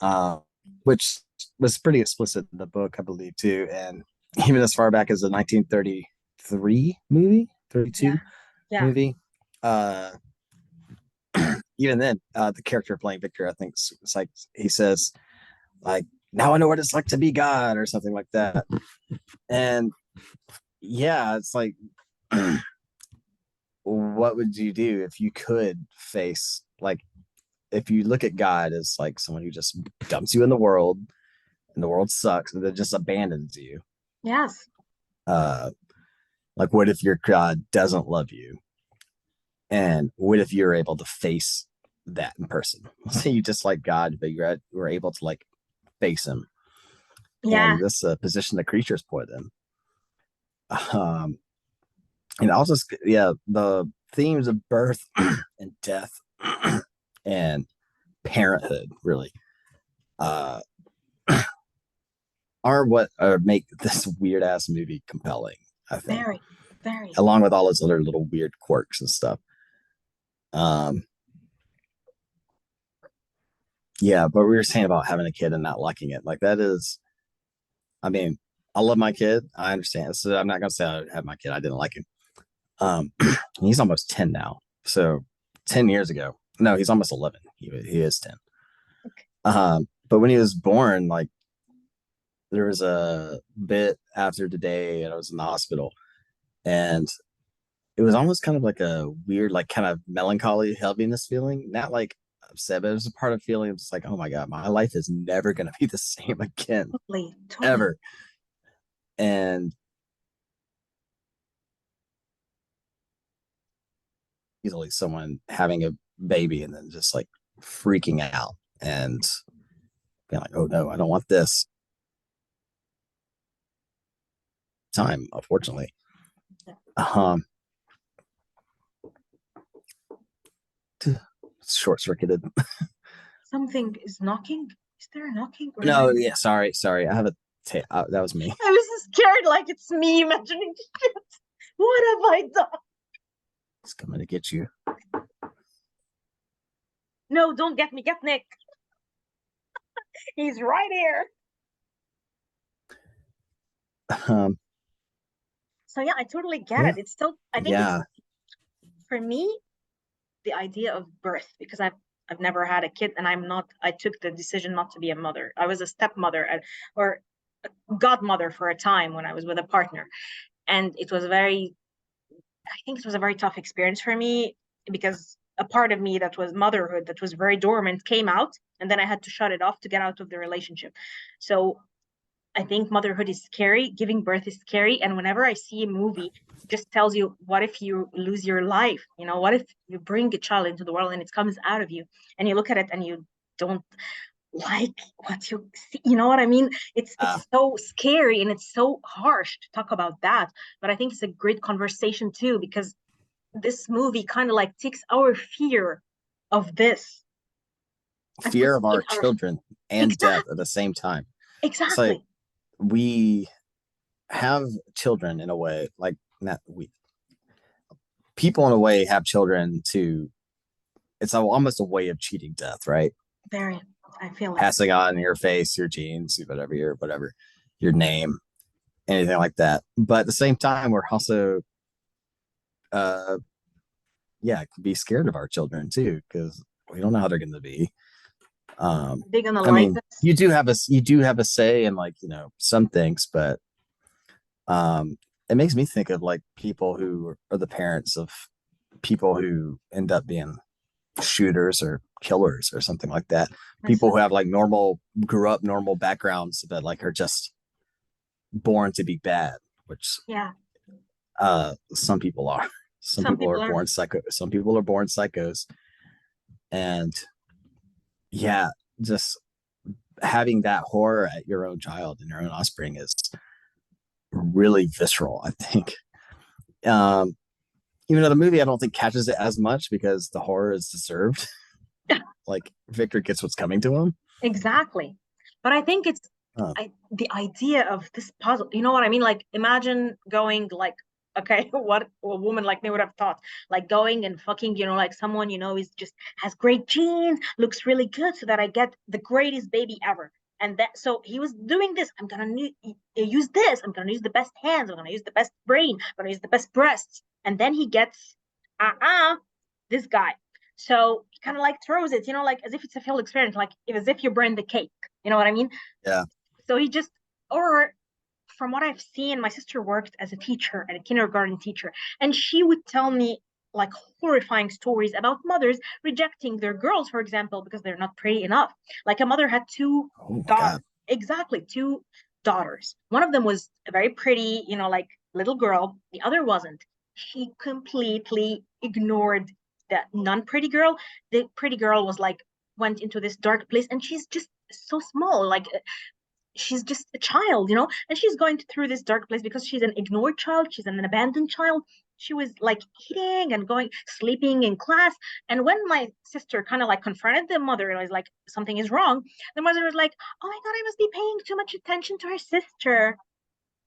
uh, which was pretty explicit in the book, I believe, too. And even as far back as the 1933 movie, Yeah. 32 Yeah. movie, uh, even then, the character playing Victor, I think, it's like he says, like, now I know what it's like to be God, or something like that. And yeah, it's like, what would you do if you could face, like, if you look at God as like someone who just dumps you in the world and the world sucks and then just abandons you? Yes. Uh, like, what if your God doesn't love you? And what if you're able to face that in person? Say you dislike God, but you're able to like face him. Yeah. And this position the creatures put in. Um, and I'll just, yeah, the themes of birth and death and parenthood really uh, are what make this weird ass movie compelling, I think, Very. Very. along with all its other little weird quirks and stuff. Um, yeah, but we were saying about having a kid and not liking it. Like, that is, I mean, I love my kid. I understand. So I'm not gonna say I have my kid. I didn't like him. Um, he's almost 10 now. So 10 years ago, no, he's almost 11. He is 10. Okay. But when he was born, like, there was a bit after the day and I was in the hospital, and it was almost kind of like a weird, like, kind of melancholy heaviness feeling. Not like upset, but it was a part of feeling just like, oh my God, my life is never going to be the same again, Totally. Totally. ever. And easily someone having a baby and then just like freaking out and being like, oh no, I don't want this time, unfortunately. Yeah. Um, Short circuited. Something is knocking. Is there a knocking? Or am I? No, yeah, sorry. I have a that was me. I was scared like it's me imagining shit. What have I done? It's coming to get you. No, don't get me. Get Nick. He's right here. Um, So yeah, I totally get yeah, it. It's still, I think it's yeah, for me, the idea of birth, because I've never had a kid and I took the decision not to be a mother. I was a stepmother or a godmother for a time when I was with a partner. And it was very, I think it was a very tough experience for me because a part of me that was motherhood, that was very dormant, came out. And then I had to shut it off to get out of the relationship. So I think motherhood is scary, giving birth is scary. And whenever I see a movie, it just tells you, what if you lose your life? What if you bring a child into the world and it comes out of you and you look at it and you don't like what you see? You know what I mean? uh, It's so scary and it's so harsh to talk about that. But I think it's a great conversation too, because this movie kind of like takes our fear of this and fear puts of it in our our children and death at exactly, the same time. It's like exactly. we have children in a way, like, not we, people in a way have children to, it's almost a way of cheating death, right? Very, I feel like Passing on your face, your genes, whatever, your name, anything like that. But at the same time, we're also, uh, yeah, be scared of our children too because we don't know how they're going to be. big on the I mean, license. you do have a say in, like, some things, but it makes me think of like people who are the parents of people who end up being shooters or killers or something like that. I People who see. have like grew up normal backgrounds, but like are just born to be bad, which Yeah, some people are. Some some people are people are. born psycho. Some people are born psychos, and yeah, just having that horror at your own child and your own offspring is really visceral, I think. Um, Even though the movie I don't think catches it as much because the horror is deserved. Like Victor gets what's coming to him. Exactly. But I think it's Um, the idea of this puzzle. You know what I mean? Like imagine going like, okay, what a woman like me would have thought. Like going and fucking, like someone, is just has great genes, looks really good so that I get the greatest baby ever. And that so he was doing this. I'm gonna use this. I'm gonna use the best hands. I'm gonna use the best brain. I'm gonna use the best breasts. And then he gets this guy. So he kind of like throws it, like as if it's a failed experiment, like as if you burn the cake. You know what I mean? yeah. So he just, or from what I've seen, my sister worked as a teacher and a kindergarten teacher, and she would tell me like horrifying stories about mothers rejecting their girls, for example, because they're not pretty enough. Like a mother had two Oh my daughters, god. exactly two daughters. One of them was a very pretty, like little girl. The other wasn't. She completely ignored the non-pretty girl. The pretty girl was like went into this dark place, and she's just so small, like she's just a child, and she's going through this dark place because she's an ignored child, she's an abandoned child. She was like eating and going sleeping in class, and when my sister kind of like confronted the mother and was like something is wrong, the mother was like, oh my god, I must be paying too much attention to her sister.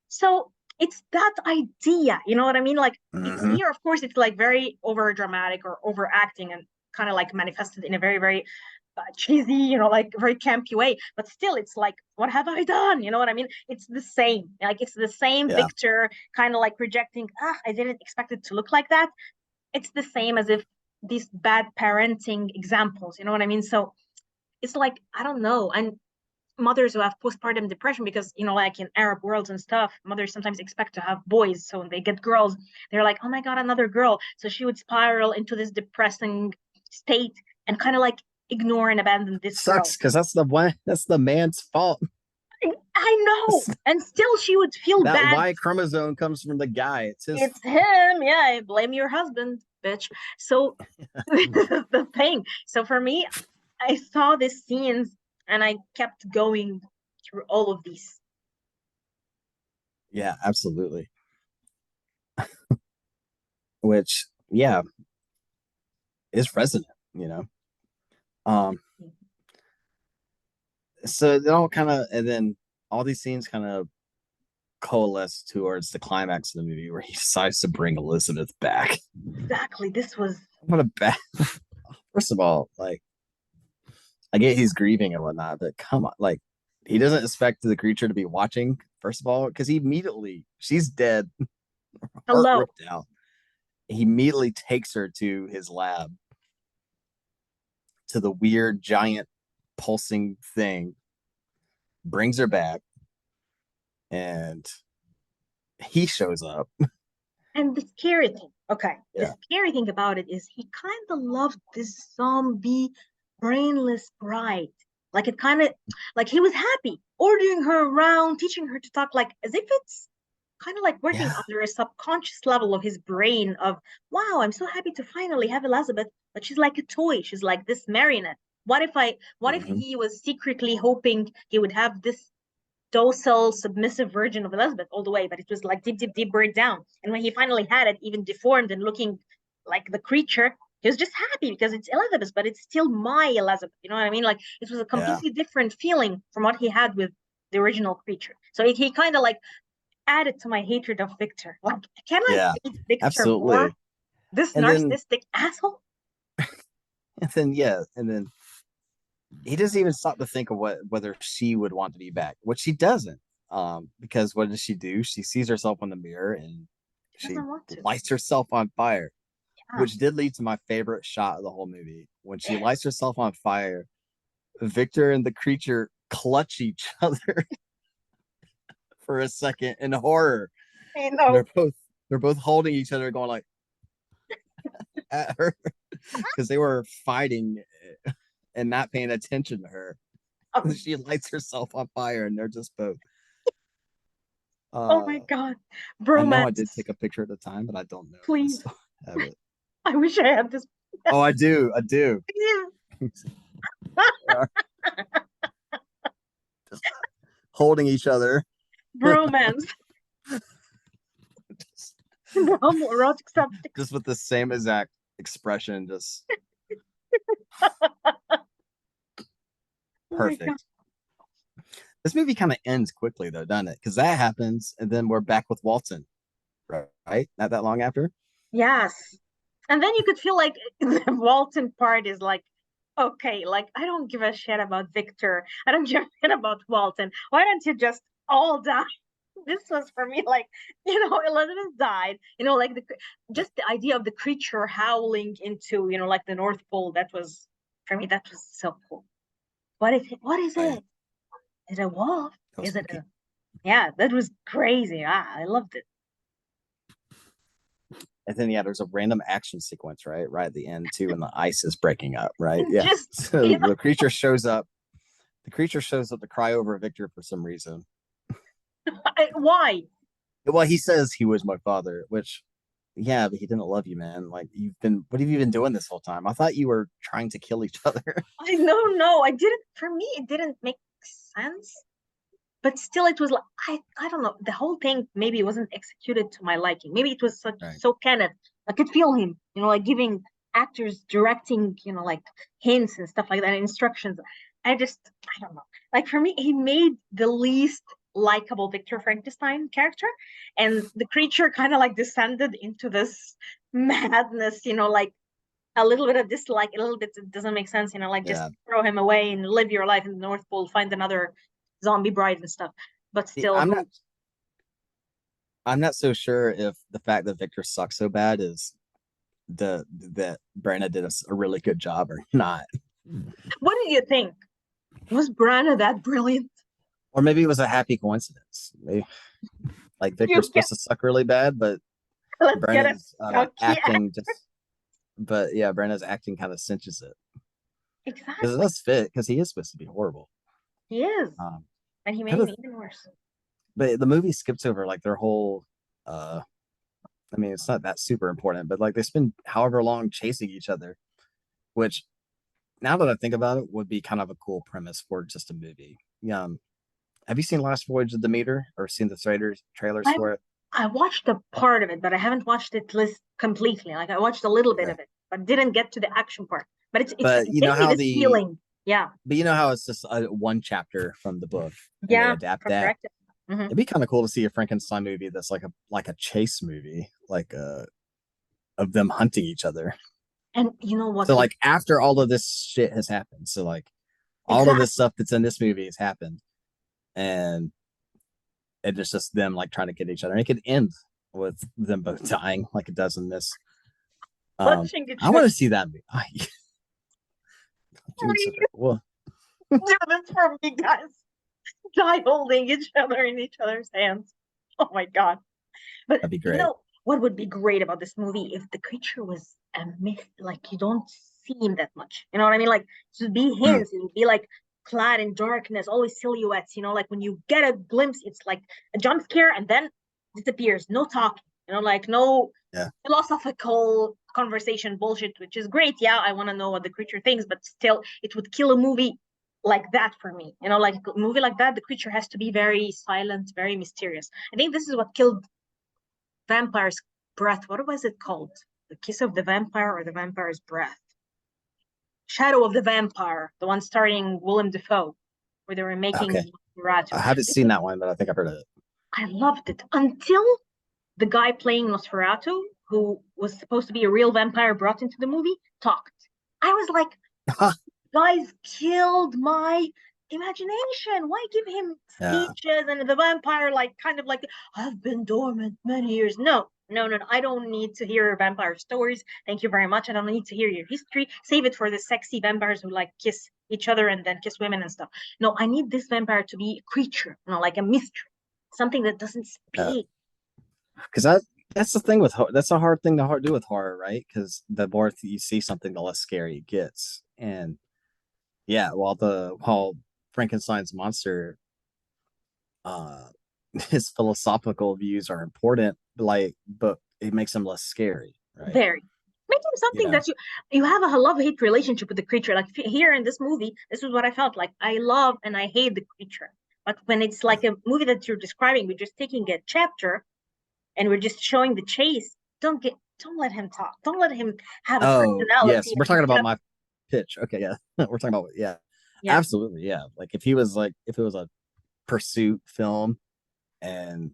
So it's that idea, you know what I mean? Like Mm-hmm. here, of course, it's like very over dramatic or overacting and kind of like manifested in a very, very cheesy, like very campy way. But still, it's like, what have I done? You know what I mean? It's the same. Like it's the same Yeah. Victor kind of like projecting, I didn't expect it to look like that. It's the same as if these bad parenting examples, you know what I mean? So it's like, I don't know. And mothers who have postpartum depression because like in Arab worlds and stuff, mothers sometimes expect to have boys, so when they get girls they're like, oh my god, another girl. So she would spiral into this depressing state and kind of like ignore and abandon this girl. Sucks because that's the man's fault. I know, and still she would feel That bad. Y chromosome comes from the guy. It's his. It's him, yeah, blame your husband, bitch. So this is the thing. So for me, I saw these scenes and I kept going through all of these. Yeah, absolutely. Which, yeah, is resonant, you know. Um, so it all kind of, and then all these scenes kind of coalesce towards the climax of the movie where he decides to bring Elizabeth back. Exactly, this was What a bad. First of all, like I get he's grieving and whatnot, but come on, like he doesn't expect the creature to be watching. First of all, because he immediately she's dead, heart hello. ripped out. He immediately takes her to his lab, to the weird giant pulsing thing, brings her back, and he shows up. And the scary thing, okay, the Yeah. scary thing about it is he kind of loved this zombie, brainless bride. Like it kind of, like he was happy ordering her around, teaching her to talk, like as if it's kind of like working Yeah. under a subconscious level of his brain of, wow, I'm so happy to finally have Elizabeth, but she's like a toy. She's like this marionette. What if Mm-hmm. he was secretly hoping he would have this docile, submissive version of Elizabeth all the way, but it was like deep, deep, deep buried down. And when he finally had it, even deformed and looking like the creature, he was just happy because it's Elizabeth, but it's still my Elizabeth. You know what I mean? Like it was a Yeah. completely different feeling from what he had with the original creature. So he kind of like added to my hatred of Victor. Like, can I Yeah. hate Victor more? Absolutely. This And then narcissistic asshole? and then he doesn't even stop to think of whether she would want to be back, which she doesn't. Because what does she do? She sees herself in the mirror and She she doesn't want to. lights herself on fire, Yeah. which did lead to my favorite shot of the whole movie. When she lights herself on fire, Victor and the creature clutch each other for a second in horror. I And know. they're both holding each other, going like at her. because they were fighting and not paying attention to her. Oh, She lights herself on fire, and they're just both. oh my Uh, God. I know I did Bromance, take a picture at the time, but I don't know if I please. still have it. I wish I had this. Oh, I do. I do. Just holding each other. Bromance. just, The homoerotic subtext. just with the same exact expression, just Oh my God. perfect. This movie kind of ends quickly though, doesn't it? Because that happens, and then we're back with Walton, right? Not that long after. Yes. And then you could feel like the Walton part is like, okay, like I don't give a shit about Victor. I don't give a shit about Walton. Why don't you just all die? This was for me like, Elizabeth died. Like just the idea of the creature howling into, like the North Pole. That was for me. That was so cool. What is Oh yeah, it? Is it a wolf? that was Is it spooky. a? Yeah, that was crazy. I loved it. And then yeah, there's a random action sequence, right at the end too, and the ice is breaking up, right? Yeah. Just So the creature shows up. The creature shows up to cry over Victor for some reason. why? Well, he says he was my father, which yeah, but he didn't love you, man. Like what have you been doing this whole time? I thought you were trying to kill each other. I don't know. I didn't. For me, it didn't make sense. But still, it was like I don't know. The whole thing maybe wasn't executed to my liking. Maybe it was such Right. so Kenneth. I could feel him, like giving actors directing, like hints and stuff like that, instructions. I don't know. Like for me, he made the least likable Victor Frankenstein character, and the creature kind of like descended into this madness, like a little bit of dislike, a little bit it doesn't make sense, like just Yeah. throw him away and live your life in the North Pole, find another zombie bride and stuff. But See, still, I'm not so sure if the fact that Victor sucks so bad is that Branagh did a really good job or not. what do you think? Was Branagh that brilliant? Or maybe it was a happy coincidence. Maybe, like Victor's You get supposed to suck really bad, but let's get it. Brennan's Okay, acting just. But yeah, Brennan's acting kind of cinches it because it exactly. does fit because he is supposed to be horrible. He is, Um, and he made kind him of, even worse. but the movie skips over like their whole. uh I mean, it's not that super important, but like they spend however long chasing each other, which now that I think about it, would be kind of a cool premise for just a movie. Yeah. Have you seen Last Voyage of Demeter or seen the trailers I for it? I watched a part of it, but I haven't watched it list completely. Like I watched a little bit Okay. of it, but didn't get to the action part. But it's But you gave know me how this the feeling. Yeah, but you know how it's just one chapter from the book and they yeah, adapt from that. directed. Hmm. It'd be kind of cool to see a Frankenstein movie that's like a chase movie, like of them hunting each other. And you know what So would like after all of this shit has happened, so like all of this exactly stuff that's in this movie has happened, and it's just them like trying to get each other. And it could end with them both dying, like it does in this. punching I each other. want to see that movie. Doing such a well, Do this for me, guys. Die holding each other in each other's hands. Oh my God. But that'd be great. what would be great about this movie if the creature was a myth, like you don't see him that much. You know what I mean? Like it would be Mm, hints, it would be like clad in darkness, always silhouettes, like when you get a glimpse, it's like a jump scare and then disappears. No talking, like no yeah, philosophical conversation bullshit, which is great. Yeah, I want to know what the creature thinks, but still it would kill a movie like that for me. Like a movie like that, the creature has to be very silent, very mysterious. I think this is what killed Vampire's Breath. What was it called? The Kiss of the Vampire or the Vampire's Breath? Shadow of the Vampire, the one starring Willem Dafoe, where they were okay. making Nosferatu. I haven't seen that one, but I think I've heard of it. I loved it until the guy playing Nosferatu, who was supposed to be a real vampire brought into the movie, talked. I was like, guys killed my imagination. Why give him Yeah, speeches and the vampire like kind of like I've been dormant many years? No, no, no, no. I don't need to hear vampire stories. Thank you very much. I don't need to hear your history. Save it for the sexy vampires who like kiss each other and then kiss women and stuff. No, I need this vampire to be a creature, like a mystery, something that doesn't yeah. speak. Because That's the thing with that's a hard thing to do with horror, right? Because the more you see something, the less scary it gets. And yeah, while Frankenstein's monster, uh, his philosophical views are important, but it makes him less scary, right? Very. Make him You something know? that you have a love-hate relationship with the creature. Like here in this movie, this is what I felt like. I love and I hate the creature. But when it's Yeah. like a movie that you're describing, we're just taking a chapter and we're just showing the chase. Don't let him talk. Don't let him have a Oh personality yes, we're and talking get about up. my pitch. Okay, yeah, we're talking about yeah, Yeah. absolutely, yeah. Like if it was a pursuit film and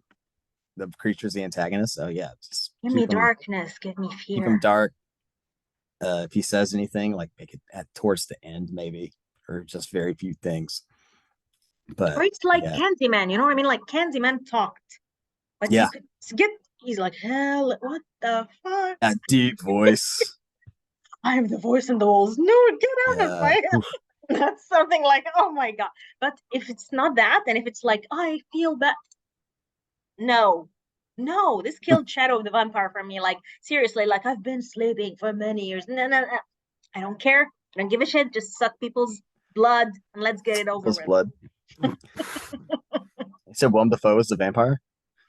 the creature's the antagonist, oh yeah, just Give me darkness, give me keep him fear. dark. If he says anything, like make it at towards the end, maybe, or just very few things. Or But it's like yeah, Candyman, you know what I mean? Like Candyman talked, but you yeah, could get he's like, hell, what the fuck? that deep voice. I'm the voice in the walls. No, get out of my Yeah, head. That's something like, oh my God. But if it's not that, and if it's like, I feel bad. No, no, this killed Shadow of the Vampire for me. Like, seriously, like I've been sleeping for many years. No, no, no. I don't care. I don't give a shit. Just suck people's blood and let's get it over people's with. blood. You said Willem Dafoe is the vampire.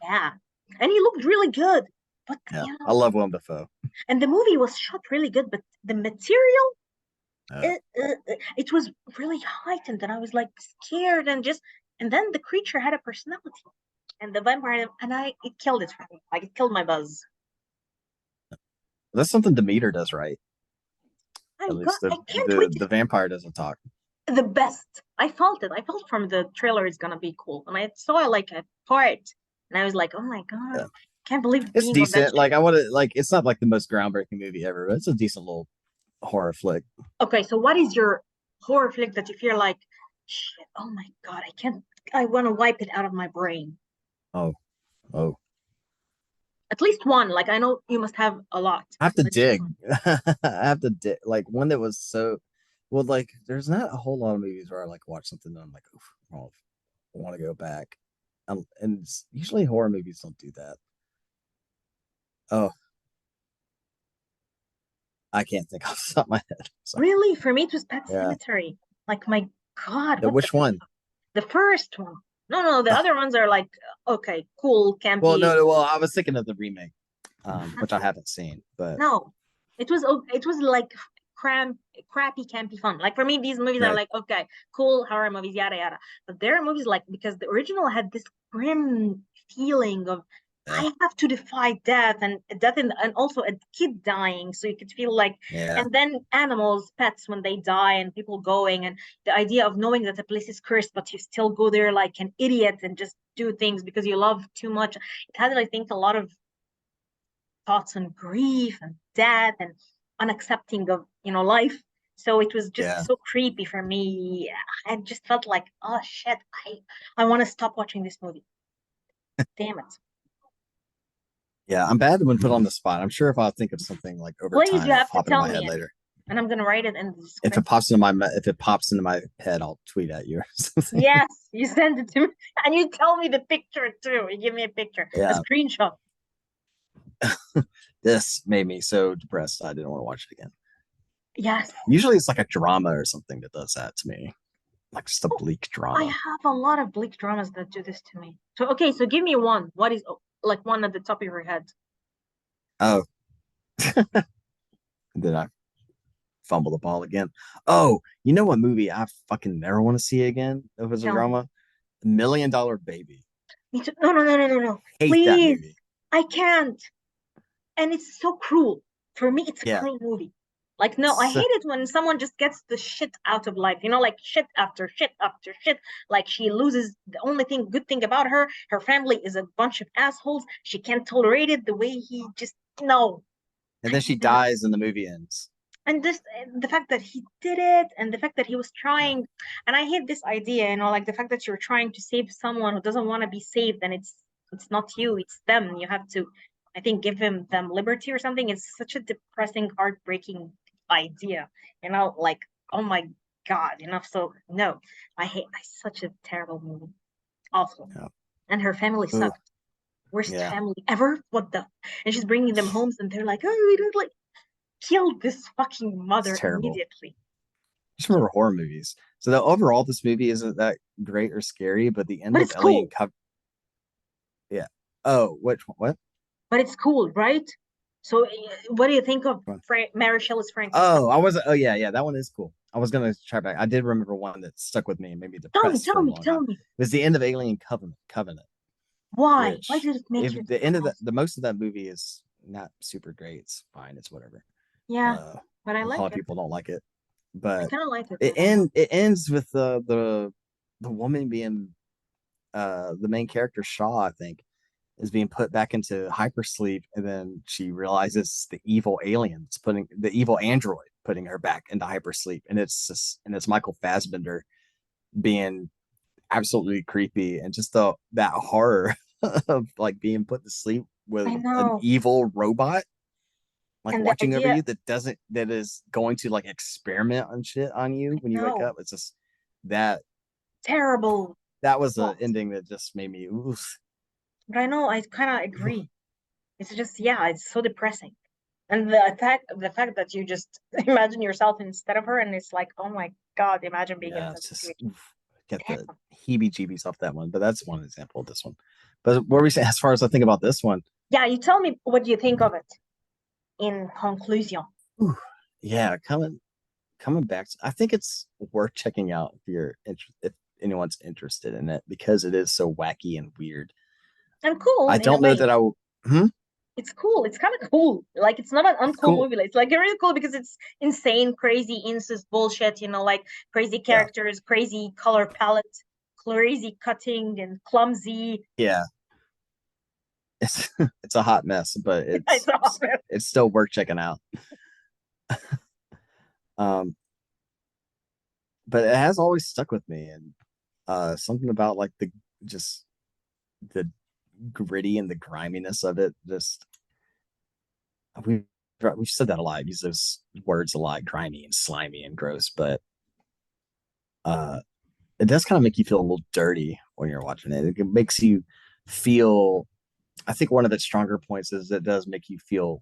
Yeah. And he looked really good. But, Yeah, you I know, love Willem Dafoe. and the movie was shot really good, but the material, Uh, it was really heightened. And I was like scared and just, and then the creature had a personality. And the vampire, and it killed it for me. Like, it killed my buzz. that's something Demeter does right. I At got, least I can't wait the vampire doesn't talk. the best. I felt it. I felt from the trailer it's gonna be cool. And I saw like a part and I was like, oh my God, Yeah. can't believe It's being on that decent. ship. Like I want to like it's not like the most groundbreaking movie ever, but it's a decent little horror flick. Okay, so what is your horror flick that you feel like, shit, oh my God, I can't, I want to wipe it out of my brain? Oh, oh. At least one. Like, I know you must have a lot. I have to But just dig. I have to dig. Like one that was so well. Like there's not a whole lot of movies where I like watch something and I'm like, oof, oh, I want to go back. And usually horror movies don't do that. Oh, I can't think off the top of my head. Sorry. really, for me, it was Pet Yeah. Cemetery. Like, my God, Yeah, what which one? the first one? No, no, the Oh, other ones are like, okay, cool, well, campy. no, no. Well, I was thinking of the remake, which I haven't seen, but No, it was like crappy, campy fun. Like for me, these movies are right. like, okay, cool horror movies, yada yada. But there are movies like because the original had this grim feeling of Yeah. I have to defy death and also a kid dying, so you could feel like Yeah. and then animals, pets when they die and people going and the idea of knowing that the place is cursed, but you still go there like an idiot and just do things because you love too much. It had, I think, a lot of thoughts on grief and death and unaccepting of life. So it was just Yeah. so creepy for me. I just felt like, oh shit, I want to stop watching this movie. Damn it. Yeah. I'm bad when put on the spot. I'm sure if I think of something like over Please, time, you it'll have to pop into tell my head me, later. and I'm gonna write it in the If it description. pops into if it pops into my head, I'll tweet at you or something. Yes, you send it to me, and you tell me the picture too. You give me a picture, a Yeah. screenshot. This made me so depressed. I didn't want to watch it again. Yes. Usually it's like a drama or something that does that to me, like just a Oh, bleak I drama. have a lot of bleak dramas that do this to me. So okay, so give me one. What is like one at the top of your head? Oh, then I fumble the ball again. Oh, you know what movie I fucking never want to see again? If it was a Tell me. drama, $1 Million Baby. Me too. No, no, no, no, no, no. Hate that Please. movie. I can't. And it's so cruel. For me, it's a Yeah, cruel movie. Like, no, I so, hate it when someone just gets the shit out of life, like shit after shit after shit. Like, she loses the only good thing about her family is a bunch of assholes. She can't tolerate it the way he just, no. and I then she cannot. dies and the movie ends. And this, the fact that he did it and the fact that he was Yeah, trying, and I hate this idea, like the fact that you're trying to save someone who doesn't want to be saved, and it's not you, it's them. You have to, I think, give them liberty or something. It's such a depressing, heartbreaking idea, like, oh my God, so no, I hate, I such a terrible movie. Awful. yeah. And her family Ooh, sucked. worst Yeah, family ever. What the? And she's bringing them home, and they're like, oh, we don't like kill this fucking it's mother terrible. immediately. Just remember horror movies. So the overall, this movie isn't that great or scary, but the end But of it's Alien cool. Covenant. Yeah. Oh, which what? But it's cool, right? So, what do you think of Mary Shelley's Frankenstein? Oh, I wasn't. Oh, yeah, yeah. That one is cool. I was gonna try back. I did remember one that stuck with me and made me Tell me, depressed for tell a me, long tell time. me. It was the end of Alien Covenant, Why? Why which did it make if you the end of depressed? the most of that movie is not super great. It's fine. It's whatever. Yeah, Uh, but I a like lot of it. people don't like it, I but kind of like it. I don't know. it ends with the woman being the main character Shaw, I think, is being put back into hypersleep, and then she realizes the evil aliens putting the evil android putting her back into hypersleep, and it's Michael Fassbender being absolutely creepy, and just the that horror of like being put to sleep with I an know. evil robot like And the watching over idea, you that is going to like experiment on shit on you when you wake no, up. It's just that terrible that was an plot. ending that just made me oof. But I know, I kind of agree. It's just, yeah, it's so depressing. And the fact that you just imagine yourself instead of her, and it's like, oh my God, imagine being in Yeah, that it's just situation. get Damn. the heebie-jeebies off that one. But that's one example of this one. But what were we saying as far as I think about this one? Yeah, you tell me what you think of it in conclusion. Whew, yeah, coming back, I think it's worth checking out if anyone's interested in it because it is so wacky and weird. And cool I in a don't know way. that I will. Hmm? It's cool. It's kind of cool. Like it's not an It's uncool cool. movie. It's like really cool because it's insane, crazy, incest bullshit. Like crazy Yeah, characters, crazy color palette, crazy cutting, and clumsy. yeah. It's it's a hot mess, but It's awesome. it's still worth checking out. Um, but it has always stuck with me, and something about like just the gritty and the griminess of it. Just we we've said that a lot. Use those words a lot, grimy and slimy and gross, but uh, it does kind of make you feel a little dirty when you're watching it. It makes you feel. I think one of its stronger points is it does make you feel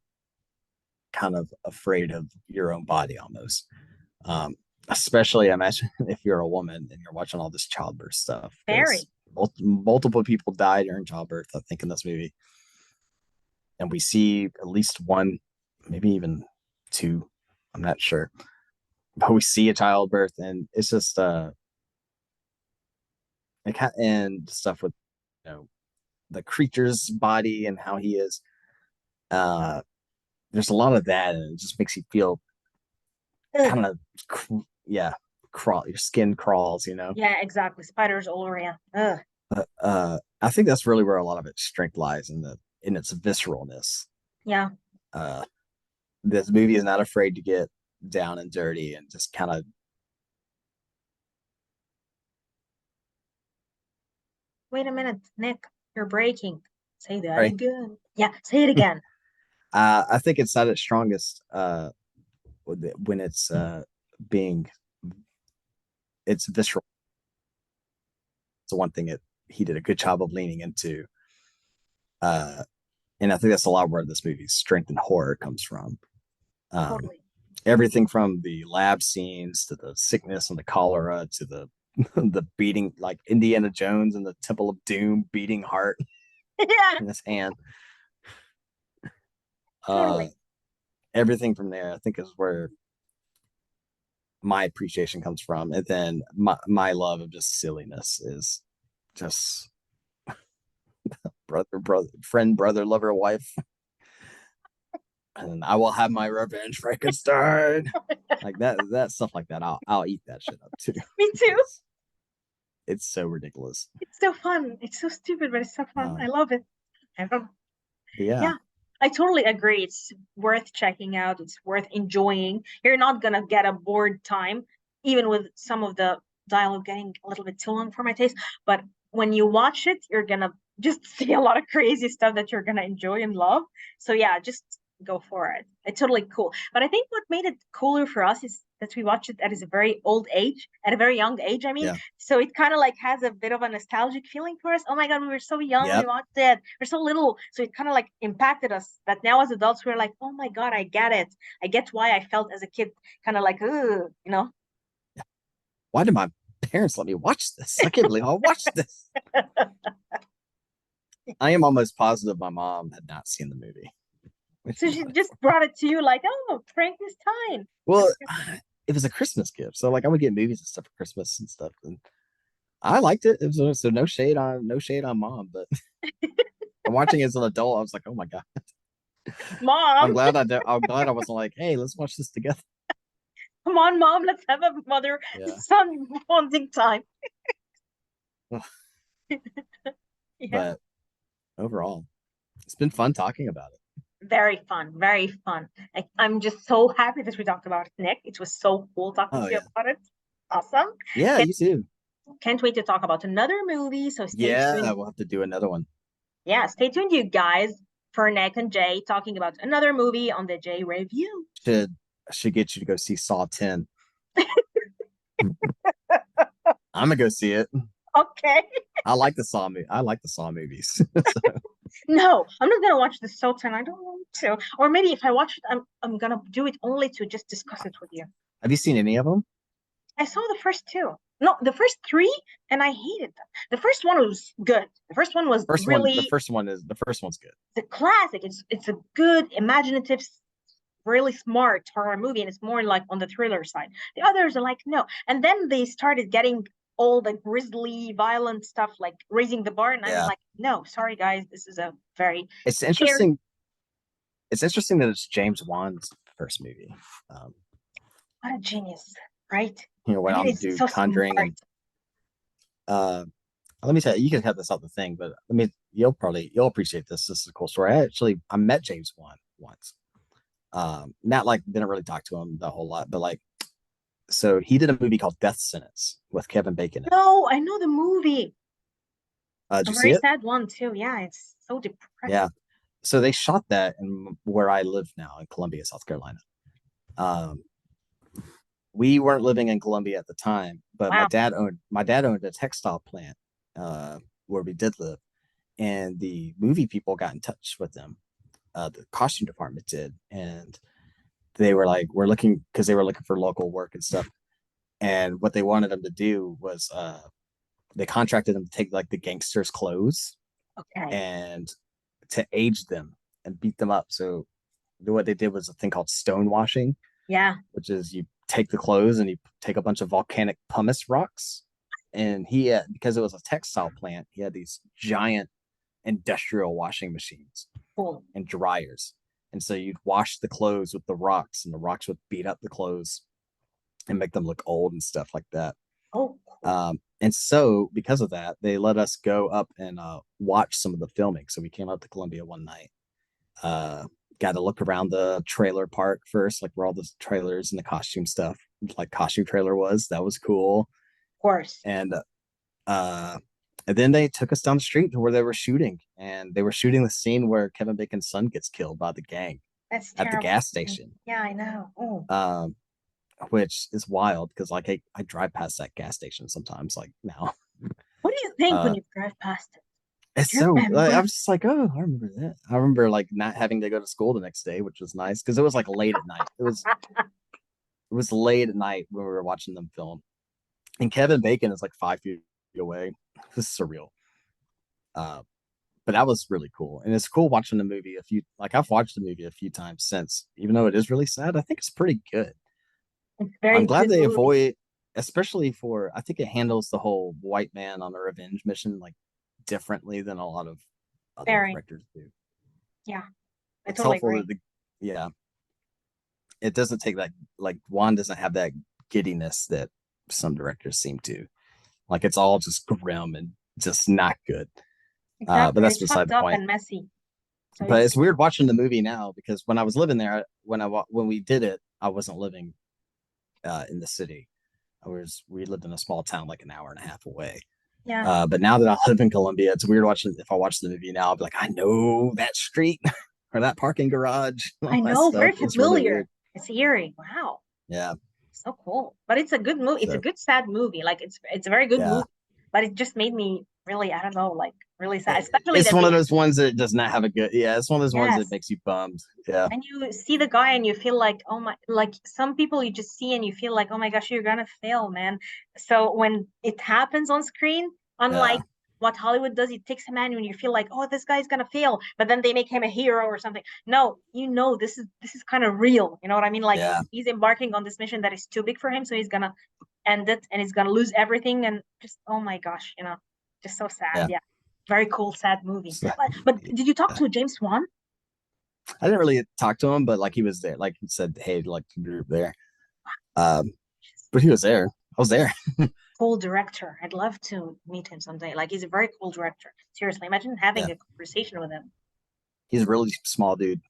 kind of afraid of your own body almost. Um, Especially, I imagine if you're a woman and you're watching all this childbirth stuff because Very. multiple people die during childbirth. I think in this movie, and we see at least one, maybe even two. I'm not sure, but we see a childbirth, and it's just and stuff with you know the creature's body and how he is. Uh, there's a lot of that, and it just makes you feel Ugh. kind of yeah, crawl. Your skin crawls, you know. Yeah, exactly. Spiders all around. Ugh. But I think that's really where a lot of its strength lies in its visceralness. Yeah. Uh, this movie is not afraid to get down and dirty and just kind of Wait a minute, Nick. You're breaking. Say that right. again. Yeah, say it again. I think it's not its strongest when it's being it's visceral. It's the one thing he did a good job of leaning into. Uh, and I think that's a lot where this movie's strength and horror comes from. Um, Totally. Everything from the lab scenes to the sickness and the cholera to the the beating like Indiana Jones and the Temple of Doom beating heart Yeah, in his hand. Uh, totally. Everything from there, I think, is where my appreciation comes from, and then my love of just silliness is just brother, friend, brother, lover, wife, and I will have my revenge, Frankenstein. Like that stuff like that. I'll eat that shit up too Me too. because it's so ridiculous. It's so fun. It's so stupid, but it's so fun. I Um, love it. I love but yeah, Yeah, I totally agree. It's worth checking out. It's worth enjoying. You're not gonna get a bored time, even with some of the dialogue getting a little bit too long for my taste. But when you watch it, you're gonna just see a lot of crazy stuff that you're gonna enjoy and love. So yeah, just go for it. It's totally cool. But I think what made it cooler for us is that we watched it at a very old age, at a very young age, I mean. Yeah. So it kind of like has a bit of a nostalgic feeling for us. Oh my God, we were so young when we Yep. watched it. We're so little. So it kind of like impacted us that now as adults, we're like, oh my God, I get it. I get why I felt as a kid, kind of like, you know? Why did my parents let me watch this? I can't believe I watched this. I am almost positive my mom had not seen the movie. So she just brought it to you like, oh, Frankenstein. Well, it was a Christmas gift, so like I would get movies and stuff for Christmas and stuff, and I liked it. It was so no shade on mom, but I'm watching it as an adult. I was like, oh my god, Mom, I'm glad I wasn't like, hey, let's watch this together. come on, Mom, let's have a mother Yeah, son bonding time. Yeah. but overall, it's been fun talking about it. Very fun, very fun. I'm just so happy that we talked about it, Nick. It was so cool talking Oh to you yeah, about it. Awesome. yeah, Can't, you too. can't wait to talk about another movie. So stay Yeah, tuned. we'll have to do another one. Yeah, stay tuned, you guys, for Nick and Jay talking about another movie on the Jay Review. Should get you to go see Saw 10. I'm gonna go see it. Okay. I like the Saw movie. I like the Saw movies. So, No, I'm not gonna watch the Sultan. I don't want to. Or maybe if I watch it, I'm gonna do it only to just discuss it with you. have you seen any of them? I saw the first two. No, the first three, and I hated them. The first one was good. The first one was really The first one's good. the classic. It's a good, imaginative, really smart horror movie, and it's more like on the thriller side. The others are like no. And then they started getting all the grisly, violent stuff, like raising the bar, and I'm Yeah, like, no, sorry guys, this is a very it's scary. interesting. It's interesting that it's James Wan's first movie. Um, What a genius, right? went And it on to is do so Conjuring smart. and uh, let me tell you, you can have this out the thing, but you'll appreciate this. This is a cool story. I met James Wan once. Not like didn't really talk to him the whole lot, but like so he did a movie called Death Sentence with Kevin Bacon in it. No, I know the movie. Did A you see very it? sad one too. Yeah, it's so Yeah. depressing. So they shot that in where I live now in Columbia, South Carolina. Um, we weren't living in Columbia at the time, but Wow. my dad owned a textile plant where we did live, and the movie people got in touch with them. The costume department did, and they were like, "We're looking," because they were looking for local work and stuff. And what they wanted them to do was they contracted them to take like the gangsters' clothes Okay. and to age them and beat them up. So what they did was a thing called stonewashing, Yeah. which is you take the clothes and you take a bunch of volcanic pumice rocks. And he had, because it was a textile plant, he had these giant industrial washing machines Cool. and dryers. And so you'd wash the clothes with the rocks, and the rocks would beat up the clothes and make them look old and stuff like that. Oh, cool. And so because of that, they let us go up and watch some of the filming. So we came up to Columbia one night, got to look around the trailer park first, like where all the trailers and the costume stuff, like costume trailer was. That was cool. Of course. Uh, and then they took us down the street to where they were shooting, and they were shooting the scene where Kevin Bacon's son gets killed by the gang That's at the terrible. gas station. Yeah, I know. Oh. Um, which is wild because like I drive past that gas station sometimes, like now. What do you think when Uh, you drive past it? it's Do you so like, remember? I'm just like, oh, I remember that. I remember like not having to go to school the next day, which was nice because it was like late at night. It was late at night when we were watching them film, and Kevin Bacon is like 5 feet away. This is surreal. Uh, but that was really cool, and it's cool watching the movie a few. Like I've watched the movie a few times since, even though it is really sad. I think it's pretty good. It's very I'm glad good they movie. avoid, especially for. I think it handles the whole white man on a revenge mission like differently than a lot of other Very. directors do. Yeah, I It's totally helpful agree. that yeah, it doesn't take that, like Juan doesn't have that giddiness that some directors seem to. Like it's all just grim and just not good. But Exactly. that's It's beside fucked the up point. and messy. So But it's it's weird watching the movie now because when I was living there, when we did it, I wasn't living in the city. We lived in a small town like an hour and a half away. yeah. But now that I live in Columbia, it's weird watching. If I watch the movie now, I'll be like, I know that street. or that parking garage, all I that know, stuff. very It's really familiar. weird. It's eerie. Wow. Yeah. So cool. But it's a good movie. It's a So good sad movie. Like it's a very good yeah. movie. But it just made me really, I don't know, like really sad. Especially It's that one of they those ones that does not have a good, yeah, it's one of those ones that yes. makes you bummed. Yeah. And you see the guy and you feel like, oh my, like some people you just see and you feel like, oh my gosh, you're gonna fail, man. So when it happens on screen, unlike Yeah. what Hollywood does, it takes a man when you feel like, oh, this guy's gonna fail, but then they make him a hero or something. No, this is kind of real. You know what I mean? Like Yeah. he's embarking on this mission that is too big for him, so he's gonna end it and he's gonna lose everything and just oh my gosh, just so sad. Yeah. Yeah. Very cool, sad movie. So, But did you talk to James Wan? I didn't really talk to him, but like he was there. Like he said, hey, like the group there. Um, but he was there. I was there. Cool director. I'd love to meet him someday. Like he's a very cool director. Seriously, imagine having Yeah. a conversation with him. He's a really small dude.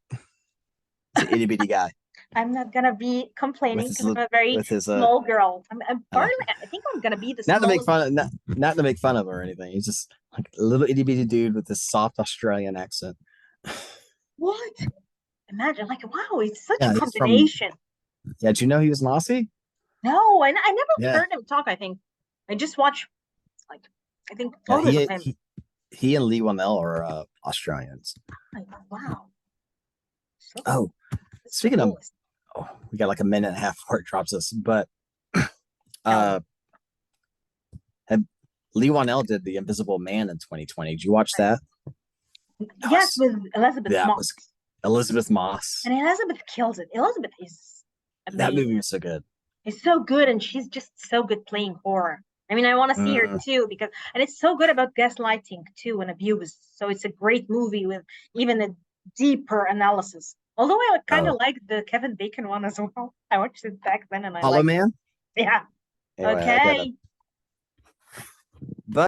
He's an itty bitty guy I'm not gonna be with complaining his because I'm a very with his small girl. I'm I know. partly, I think I'm gonna be the Not to make smallest. fun of not to make fun of him or anything. He's just like a little itty bitty dude with this soft Australian accent. What? Imagine, like, wow, it's such a Yeah, he's from. combination. Yeah, did you know he was an Aussie? No, and I never Yeah, heard him talk, I think. I just watched like I think yeah. photos of him. He and Lee Wannell are Australians. Like, wow, so Oh, cool. This is the speaking of, coolest. oh, we got like a minute and a half before it drops us. But Tell me. uh, had, Lee Wannell did The Invisible Man in 2020. Did you watch that? That Yes, was with Elizabeth that was Moss. Elizabeth Moss. And Elizabeth kills it. Elizabeth is That amazing. movie was so good. It's so good, and she's just so good playing horror. I mean, I want to see her Mm, too because, and it's so good about gaslighting too and abuse. So it's a great movie with even a deeper analysis. Although I kind of oh, like the Kevin Bacon one as well. I watched it back then, and I Hollow like, Man. yeah, Anyway, okay.